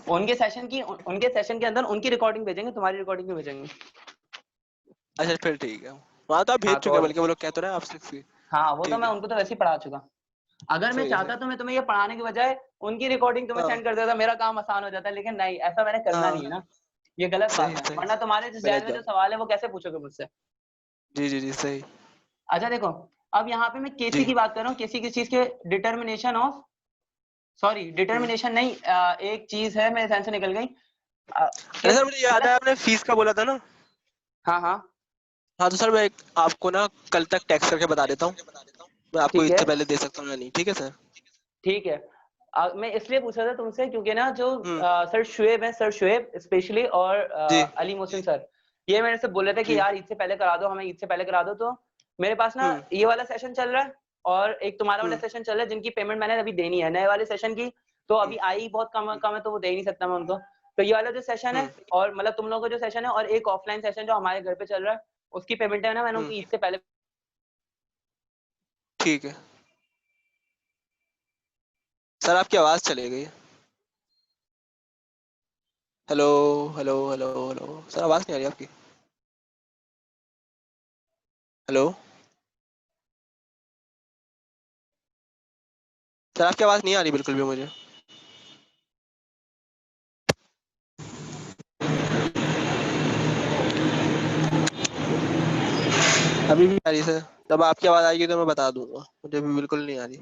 Speaker 1: उनके सेशन के अंदर उनकी रिकॉर्डिंग भेजेंगे, तुम्हारी रिकॉर्डिंग नहीं भेजेंगे।
Speaker 2: अच्छा फिर ठीक है, वहाँ तो आप भेज
Speaker 1: हाँ
Speaker 2: चुके हैं, बल्कि वो लोग कह तो रहे हैं आपसे।
Speaker 1: हाँ वो तो
Speaker 2: ठीक
Speaker 1: मैं
Speaker 2: है,
Speaker 1: उनको तो वैसे ही पढ़ा चुका। अगर मैं
Speaker 2: सही है
Speaker 1: चाहता
Speaker 2: सही।
Speaker 1: तो मैं तुम्हें ये पढ़ाने के बजाय उनकी रिकॉर्डिंग तुम्हें
Speaker 2: हाँ
Speaker 1: सेंड कर देता, मेरा काम आसान हो जाता, लेकिन नहीं, ऐसा मैंने करना
Speaker 2: हाँ,
Speaker 1: नहीं है ना। ये गलत बात
Speaker 2: सही
Speaker 1: है,
Speaker 2: सही,
Speaker 1: वरना तुम्हारे जिस जहन
Speaker 2: गलत
Speaker 1: में जो
Speaker 2: बात।
Speaker 1: सवाल है वो कैसे पूछोगे मुझसे।
Speaker 2: जी जी जी सही।
Speaker 1: अच्छा देखो, अब यहाँ पे मैं केसी
Speaker 2: जी।
Speaker 1: की बात कर रहा हूँ, केसी किस चीज के, determination of, sorry
Speaker 2: hmm.
Speaker 1: Determination नहीं, एक चीज है मेरे ध्यान से निकल गई।
Speaker 2: अरे सर मुझे याद है, आपने फीस का बोला था ना।
Speaker 1: हाँ हाँ
Speaker 2: हाँ तो सर मैं आपको ना कल तक टेक्स्ट करके बता देता हूँ, मैं आपको
Speaker 1: ठीक
Speaker 2: ईद
Speaker 1: है
Speaker 2: से पहले दे सकता हूँ या नहीं, ठीक है सर।
Speaker 1: ठीक है। मैं इसलिए पूछ रहा था तुमसे क्योंकि ना जो
Speaker 2: हम्म।
Speaker 1: सर शुएब है, सर शुएब स्पेशली, और
Speaker 2: जी
Speaker 1: अली मोहसिन सर, ये मेरे से बोल रहे थे कि
Speaker 2: जी।
Speaker 1: यार ईद से पहले करा दो, हमें ईद से पहले करा दो। तो मेरे पास ना
Speaker 2: हम्म
Speaker 1: ये वाला सेशन चल रहा है और एक तुम्हारा वाला
Speaker 2: हम्म
Speaker 1: सेशन चल रहा है, जिनकी पेमेंट मैंने अभी देनी है, नए वाले सेशन की तो
Speaker 2: हम्म
Speaker 1: अभी आई बहुत कम है, तो वो दे ही नहीं सकता मैं उनको। तो ये वाला जो सेशन है,
Speaker 2: हम्म
Speaker 1: और मतलब तुम लोगों का जो सेशन है, और एक ऑफलाइन सेशन जो हमारे घर पे चल रहा है, उसकी पेमेंट है ना, मैंने
Speaker 2: हम्म,
Speaker 1: उनकी ईद से पहले।
Speaker 2: ठीक है। सर आपकी आवाज़ चली गई। Hello hello hello hello, sir आवाज़ नहीं आ रही आपकी। हेलो सर, आपकी आवाज़ नहीं आ रही बिल्कुल भी मुझे। अभी भी आ रही सर, जब आपकी आवाज़ आएगी तो मैं बता दूंगा, मुझे भी बिल्कुल नहीं आ रही।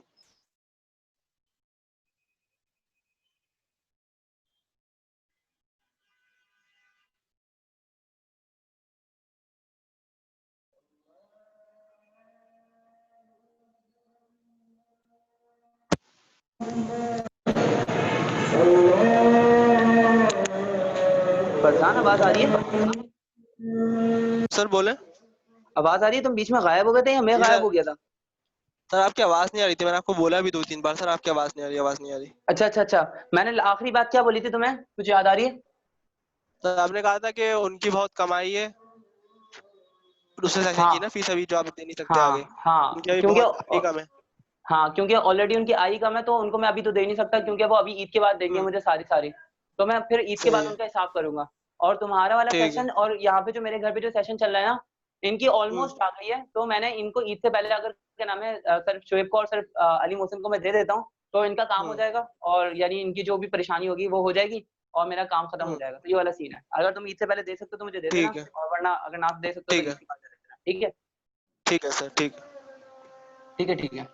Speaker 1: फरजान आवाज आ रही है?
Speaker 2: सर बोले।
Speaker 1: आवाज आ रही है? तुम बीच में गायब हो गए थे या मैं
Speaker 2: जी
Speaker 1: गायब
Speaker 2: सर।
Speaker 1: हो गया था?
Speaker 2: सर आपकी आवाज़ नहीं आ रही थी, मैंने आपको बोला भी 2-3 बार, सर आपकी आवाज़ नहीं आ रही, आवाज़ नहीं आ रही।
Speaker 1: अच्छा अच्छा अच्छा, मैंने आखिरी बात क्या बोली थी तुम्हें, कुछ याद आ रही है?
Speaker 2: सर आपने कहा था कि उनकी बहुत कमाई है, दूसरे सेशन की ना
Speaker 1: हाँ
Speaker 2: फीस अभी जो आप दे नहीं सकते आगे,
Speaker 1: हाँ
Speaker 2: उनकी
Speaker 1: हाँ
Speaker 2: अभी
Speaker 1: क्योंकि
Speaker 2: बहुत आई कम है।
Speaker 1: हाँ क्योंकि ऑलरेडी उनकी आई कम है, तो उनको मैं अभी तो दे नहीं सकता, क्योंकि वो अभी ईद के बाद देंगे
Speaker 2: हम्म,
Speaker 1: मुझे सारी सारी। तो मैं फिर ईद के
Speaker 2: सही
Speaker 1: बाद
Speaker 2: है।
Speaker 1: उनका हिसाब करूंगा। और तुम्हारा वाला
Speaker 2: ठीक है।
Speaker 1: सेशन और यहाँ पे जो मेरे घर पे जो सेशन चल रहा है ना, इनकी
Speaker 2: हम्म
Speaker 1: ऑलमोस्ट आ गई है, तो मैंने इनको ईद से पहले, अगर क्या नाम है, सर शोएब को और सर अली मोहसिन को मैं दे देता हूँ, तो इनका काम हो
Speaker 2: हम्म
Speaker 1: जाएगा, और यानी इनकी जो भी परेशानी होगी वो हो जाएगी, और मेरा काम खत्म हो
Speaker 2: हम्म,
Speaker 1: जाएगा। तो ये वाला सीन है, अगर तुम ईद से पहले दे सकते हो तो मुझे दे देना,
Speaker 2: ठीक है
Speaker 1: और वरना अगर ना दे सकते हो तो
Speaker 2: ठीक
Speaker 1: ईद
Speaker 2: है
Speaker 1: के बाद दे देना, ठीक है?
Speaker 2: ठीक है सर, ठीक।
Speaker 1: ठीक है ठीक है।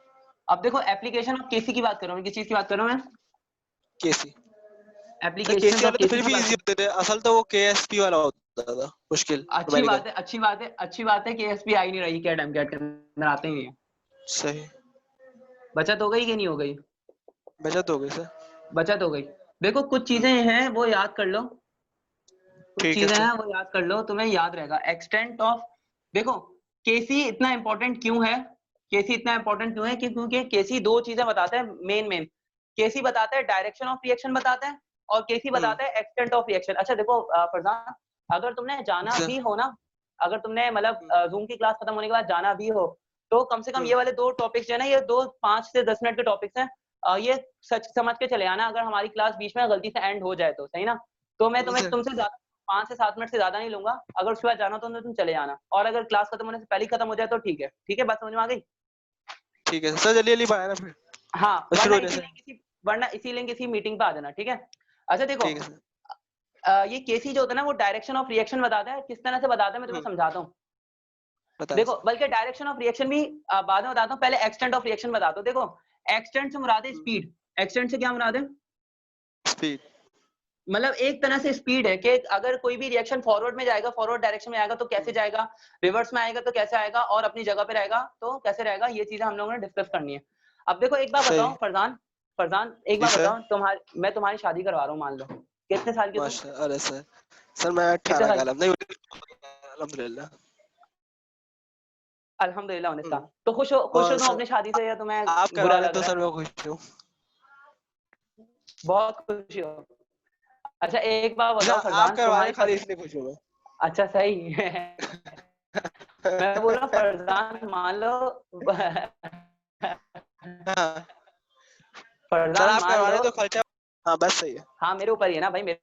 Speaker 1: अब देखो, एप्लीकेशन ऑफ केसी की बात कर रहा हूँ, किस चीज की बात कर रहा हूँ मैं?
Speaker 2: केसी। सर
Speaker 1: एप्लीकेशन
Speaker 2: केसी
Speaker 1: ऑफ
Speaker 2: वाले तो
Speaker 1: केसी
Speaker 2: फिर
Speaker 1: की
Speaker 2: भी
Speaker 1: बात
Speaker 2: इजी
Speaker 1: कर।
Speaker 2: होते थे, असल तो वो केएसपी वाला होता था मुश्किल,
Speaker 1: अच्छी
Speaker 2: अमेरिकन।
Speaker 1: बात है, अच्छी बात है, अच्छी बात है कि एसपी आई नहीं रही, क्या टाइम के अंदर आते ही हैं।
Speaker 2: सही।
Speaker 1: बचत हो गई कि नहीं हो गई?
Speaker 2: बचत हो गई सर।
Speaker 1: बचत हो गई। देखो कुछ चीजें
Speaker 2: हम्म,
Speaker 1: हैं वो याद कर लो, कुछ
Speaker 2: ठीक है
Speaker 1: चीजें
Speaker 2: सर।
Speaker 1: हैं वो याद कर लो, तुम्हें याद रहेगा एक्सटेंट ऑफ। देखो, केसी इतना इंपॉर्टेंट क्यों है? केसी इतना इंपॉर्टेंट क्यों है क्योंकि केसी दो चीजें बताता है, मेन केसी बताता है डायरेक्शन ऑफ रिएक्शन बताता है, और केसी बताता है एक्सटेंट ऑफ रिएक्शन। अच्छा देखो फरजान, अगर तुमने जाना
Speaker 2: सर।
Speaker 1: भी हो ना, अगर तुमने मतलब
Speaker 2: हम्म
Speaker 1: जूम की क्लास खत्म होने के बाद जाना भी हो, तो कम से कम
Speaker 2: हम्म
Speaker 1: ये वाले दो टॉपिक्स जो है ना, ये दो 5 से 10 मिनट के टॉपिक्स हैं, ये सच समझ के चले आना, अगर हमारी क्लास बीच में गलती से एंड हो जाए तो सही ना। तो मैं
Speaker 2: जी
Speaker 1: तुम्हें
Speaker 2: सर।
Speaker 1: तुमसे 5 से 7 मिनट से ज्यादा नहीं लूंगा, अगर उसके बाद जाना तो तुम चले जाना, और अगर क्लास खत्म होने से पहले ही खत्म हो जाए तो ठीक है, ठीक है, बात समझ में आ गई?
Speaker 2: ठीक है सर, जल्दी जल्दी पाया ना फिर,
Speaker 1: हाँ,
Speaker 2: बस शुरू होने से।
Speaker 1: वरना इसी लिंक इसी मीटिंग पे आ जाना, ठीक है? अच्छा देखो,
Speaker 2: ठीक है सर।
Speaker 1: ये केसी जो होता है ना, वो डायरेक्शन ऑफ रिएक्शन बताता है, किस तरह से बताता है मैं तुम्हें
Speaker 2: हम्म,
Speaker 1: समझाता हूँ।
Speaker 2: बताएं
Speaker 1: देखो,
Speaker 2: सर।
Speaker 1: बल्कि डायरेक्शन ऑफ रिएक्शन भी बाद में बताता हूँ, पहले एक्सटेंट ऑफ रिएक्शन बताता हूँ। देखो, एक्सटेंट से मुराद है स्पीड। एक्सटेंट से क्या मुराद है?
Speaker 2: स्पीड।
Speaker 1: मतलब एक तरह से स्पीड है कि अगर कोई भी रिएक्शन फॉरवर्ड में जाएगा, फॉरवर्ड डायरेक्शन में आएगा तो कैसे जाएगा, रिवर्स में आएगा तो कैसे आएगा, और अपनी जगह पे रहेगा तो कैसे रहेगा, ये चीजें हम लोगों ने डिस्कस करनी है। अब देखो एक बात
Speaker 2: सही।
Speaker 1: बताओ फरजान, फरजान एक
Speaker 2: जी
Speaker 1: बात
Speaker 2: सर।
Speaker 1: बताओ, मैं तुम्हारी शादी करवा रहा हूँ, मान लो, कितने साल के तुम?
Speaker 2: माशा अरे सर, सर मैं
Speaker 1: कितने
Speaker 2: 18
Speaker 1: साल
Speaker 2: का
Speaker 1: के?
Speaker 2: नहीं, अल्हम्दुलिल्लाह।
Speaker 1: अल्हम्दुलिल्लाह होने का।
Speaker 2: हम्म,
Speaker 1: तो खुश हो
Speaker 2: और
Speaker 1: तुम
Speaker 2: सर
Speaker 1: अपनी शादी से, या तुम्हें
Speaker 2: आप
Speaker 1: बुरा
Speaker 2: करवा दें
Speaker 1: लग
Speaker 2: तो
Speaker 1: रहा
Speaker 2: सर
Speaker 1: है?
Speaker 2: मैं खुश हूँ।
Speaker 1: बहुत खुशी हो। अच्छा एक बात
Speaker 2: अच्छा,
Speaker 1: बताओ
Speaker 2: आप
Speaker 1: फरजान,
Speaker 2: करवा रहे
Speaker 1: तुम्हारी
Speaker 2: हो खाली इसलिए खुश हूँ मैं।
Speaker 1: अच्छा सही मैं बोल रहा हूँ फरजान मान लो
Speaker 2: हाँ, चल
Speaker 1: फरजान
Speaker 2: आप
Speaker 1: मान
Speaker 2: करवा रहे
Speaker 1: लो,
Speaker 2: हो तो खर्चा, हाँ बस सही है।
Speaker 1: हाँ मेरे ऊपर ही है ना भाई, मेरे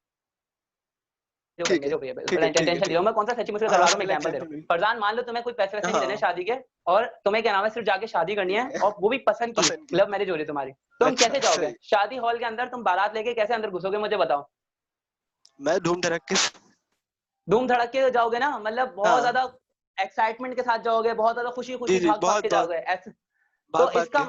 Speaker 1: ऊपर
Speaker 2: ठीक है,
Speaker 1: मेरे ऊपर है,
Speaker 2: ठीक है, ठीक है,
Speaker 1: टेंशन
Speaker 2: ठीक
Speaker 1: लियो,
Speaker 2: है।
Speaker 1: मैं कौन सा सच्ची मुझसे
Speaker 2: हाँ,
Speaker 1: करवा रहा हूँ,
Speaker 2: उसके
Speaker 1: मैं
Speaker 2: लिए
Speaker 1: एग्जांपल दे रहा
Speaker 2: एक्सेप्ट
Speaker 1: हूँ।
Speaker 2: भी।
Speaker 1: फरजान मान लो तुम्हें कोई पैसे वैसे नहीं देने
Speaker 2: हाँ,
Speaker 1: शादी के, और तुम्हें क्या नाम है सिर्फ जाके शादी करनी है, और वो भी पसंद की,
Speaker 2: पसंद की।
Speaker 1: लव मैरिज हो रही है तुम्हारी, तुम
Speaker 2: अच्छा,
Speaker 1: कैसे जाओगे
Speaker 2: सही।
Speaker 1: शादी हॉल के अंदर, तुम बारात लेके कैसे अंदर घुसोगे मुझे बताओ।
Speaker 2: मैं धूम धड़क के।
Speaker 1: धूम धड़क के जाओगे ना, मतलब बहुत
Speaker 2: हाँ,
Speaker 1: ज्यादा एक्साइटमेंट के साथ जाओगे, बहुत ज्यादा खुशी
Speaker 2: जी,
Speaker 1: खुशी
Speaker 2: जी,
Speaker 1: भाग भाग
Speaker 2: बहुत
Speaker 1: के
Speaker 2: बहुत
Speaker 1: जाओगे ऐसे। तो
Speaker 2: भाग-भाग के।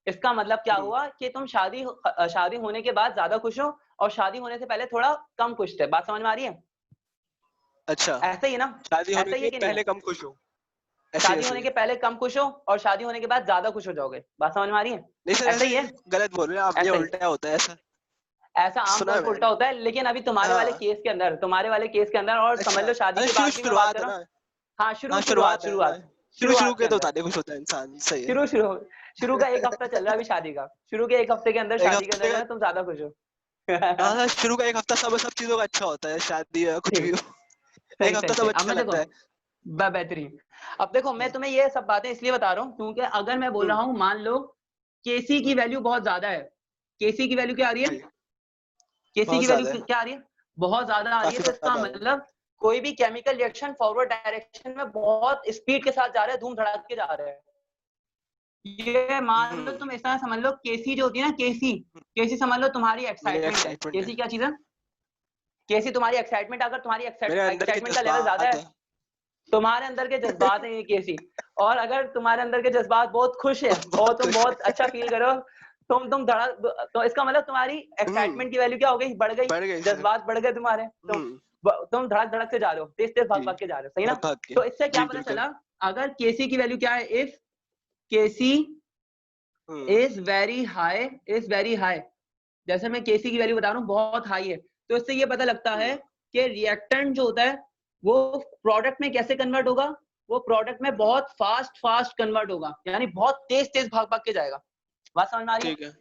Speaker 1: इसका मतलब क्या
Speaker 2: हुँ,
Speaker 1: हुआ कि तुम शादी होने के बाद ज्यादा खुश हो, और शादी होने से पहले थोड़ा कम खुश थे। बात समझ में आ रही है?
Speaker 2: अच्छा,
Speaker 1: ऐसा ही है ना?
Speaker 2: शादी होने
Speaker 1: ऐसा ही है
Speaker 2: के
Speaker 1: कि नहीं है?
Speaker 2: पहले कम खुश हूँ, ऐसे ही
Speaker 1: शादी
Speaker 2: ऐसे
Speaker 1: होने
Speaker 2: ही।
Speaker 1: के पहले कम खुश हो, और शादी होने के बाद ज्यादा खुश हो जाओगे। बात समझ में आ रही है?
Speaker 2: नहीं सर,
Speaker 1: ऐसा
Speaker 2: ऐसे
Speaker 1: ही है,
Speaker 2: गलत बोल रहे हैं आप, ये
Speaker 1: ऐसा ही।
Speaker 2: उल्टा होता है ऐसा,
Speaker 1: ऐसा
Speaker 2: सुना
Speaker 1: आमतौर
Speaker 2: है
Speaker 1: पर उल्टा
Speaker 2: मैंने।
Speaker 1: होता है, लेकिन अभी
Speaker 2: हाँ,
Speaker 1: तुम्हारे वाले केस के अंदर, और समझ
Speaker 2: अच्छा,
Speaker 1: लो शादी
Speaker 2: अरे
Speaker 1: के बाद भी मैं बात
Speaker 2: शुरुआत
Speaker 1: कर
Speaker 2: है
Speaker 1: रहा
Speaker 2: ना।
Speaker 1: हूँ। हाँ
Speaker 2: हाँ,
Speaker 1: शुरुआत
Speaker 2: शुरुआत है ना।
Speaker 1: शुरुआत
Speaker 2: शुरू-शुरू
Speaker 1: शुरुआत के
Speaker 2: के तो
Speaker 1: अंदर,
Speaker 2: ताने खुश होता है इंसान, सही है।
Speaker 1: शुरू शुरू शुरू का एक हफ्ता चल रहा है अभी शादी का, शुरू के एक हफ्ते के अंदर,
Speaker 2: एक
Speaker 1: शादी के अंदर
Speaker 2: हफ्ते
Speaker 1: जो
Speaker 2: का,
Speaker 1: है तुम ज्यादा खुश हो
Speaker 2: हाँ, हाँ, शुरू का 1 हफ्ता सब चीज़ों का अच्छा होता है, शादी या कुछ भी
Speaker 1: ठीक,
Speaker 2: हो। 1
Speaker 1: सही
Speaker 2: हफ्ता
Speaker 1: सही
Speaker 2: सब
Speaker 1: सही। अब
Speaker 2: अच्छा
Speaker 1: मैं देखो,
Speaker 2: लगता है।
Speaker 1: बेहतरीन। अब देखो मैं
Speaker 2: हाँ,
Speaker 1: तुम्हें ये सब बातें इसलिए बता रहा हूँ, क्योंकि अगर मैं बोल
Speaker 2: हुँ,
Speaker 1: रहा हूँ मान लो केसी की वैल्यू बहुत ज्यादा है, केसी की वैल्यू क्या आ रही है,
Speaker 2: जी,
Speaker 1: केसी
Speaker 2: बहुत
Speaker 1: की वैल्यू
Speaker 2: ज़्यादा है,
Speaker 1: क्या आ रही है, बहुत ज्यादा आ रही है,
Speaker 2: काफ़ी
Speaker 1: तो इसका
Speaker 2: ज़्यादा है।
Speaker 1: मतलब कोई भी केमिकल रिएक्शन फॉरवर्ड डायरेक्शन में बहुत स्पीड के साथ जा रहा है, धूम धड़ाक के जा रहे हैं। ये मान लो
Speaker 2: हुँ,
Speaker 1: तुम ऐसा समझ लो, केसी जो होती है ना, केसी, केसी समझ लो तुम्हारी
Speaker 2: मेरे
Speaker 1: एक्साइटमेंट है।
Speaker 2: एक्साइटमेंट है,
Speaker 1: केसी क्या चीज है? केसी तुम्हारी एक्साइटमेंट, अगर तुम्हारी
Speaker 2: मेरे अंदर के
Speaker 1: एक्साइटमेंट का लेवल ज्यादा
Speaker 2: जज़्बात
Speaker 1: है,
Speaker 2: हैं।
Speaker 1: तुम्हारे अंदर के जज्बात हैं ये केसी, और अगर तुम्हारे अंदर के जज्बात बहुत खुश हैं और
Speaker 2: बहुत
Speaker 1: तुम
Speaker 2: खुश
Speaker 1: बहुत अच्छा
Speaker 2: है।
Speaker 1: फील करो, तुम धड़ा, तो इसका मतलब तुम्हारी
Speaker 2: हुँ,
Speaker 1: एक्साइटमेंट की वैल्यू क्या हो गई, बढ़ गई,
Speaker 2: बढ़ गई सर।
Speaker 1: जज्बात बढ़ गए तुम्हारे,
Speaker 2: हुँ,
Speaker 1: तुम धड़क धड़क से जा रहे हो, तेज तेज भाग
Speaker 2: जी,
Speaker 1: भाग के जा रहे हो, सही ना?
Speaker 2: भाग-भाग के।
Speaker 1: तो इससे क्या
Speaker 2: जी,
Speaker 1: पता
Speaker 2: बिल्कुल।
Speaker 1: चला, अगर केसी की वैल्यू क्या है, if KC
Speaker 2: hmm,
Speaker 1: is very high, जैसे मैं केसी की वैल्यू बता रहा हूँ बहुत हाई है, तो इससे ये पता लगता है
Speaker 2: हुँ,
Speaker 1: कि रिएक्टेंट जो होता है वो प्रोडक्ट में कैसे कन्वर्ट होगा, वो प्रोडक्ट में बहुत फास्ट फास्ट कन्वर्ट होगा, यानी बहुत तेज तेज भाग भाग के जाएगा। बात समझ में आ रही है?
Speaker 2: ठीक है।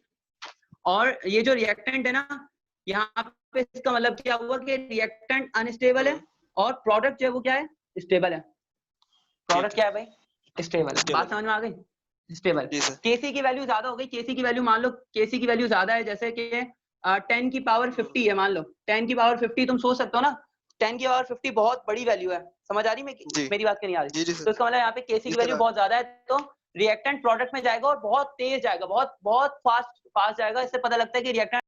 Speaker 1: और ये जो रिएक्टेंट है ना, यहाँ पे इसका मतलब क्या हुआ कि रिएक्टेंट अनस्टेबल है,
Speaker 2: हुँ,
Speaker 1: और प्रोडक्ट जो है वो क्या है, स्टेबल है।
Speaker 2: ठीक
Speaker 1: प्रोडक्ट
Speaker 2: है,
Speaker 1: क्या है भाई, स्टेबल है। बात
Speaker 2: स्टेबल है।
Speaker 1: समझ में आ गई? स्टेबल।
Speaker 2: जी सर।
Speaker 1: केसी की वैल्यू ज्यादा हो गई, केसी की वैल्यू मान लो, केसी की वैल्यू ज्यादा है, जैसे कि 10 की पावर
Speaker 2: हुँ,
Speaker 1: 50 है मान लो, 10 की पावर 50, तुम सोच सकते हो ना, 10 की पावर 50 बहुत बड़ी वैल्यू है। समझ आ रही
Speaker 2: जी।
Speaker 1: मेरी बात क्यों नहीं आ रही?
Speaker 2: जी, जी
Speaker 1: तो
Speaker 2: सर।
Speaker 1: इसका मतलब यहाँ पे केसी
Speaker 2: जी
Speaker 1: की
Speaker 2: सर,
Speaker 1: वैल्यू बहुत ज्यादा है, तो रिएक्टेंट प्रोडक्ट में जाएगा और बहुत तेज जाएगा, बहुत बहुत फास्ट फास्ट जाएगा। इससे पता लगता है कि रिएक्टेंट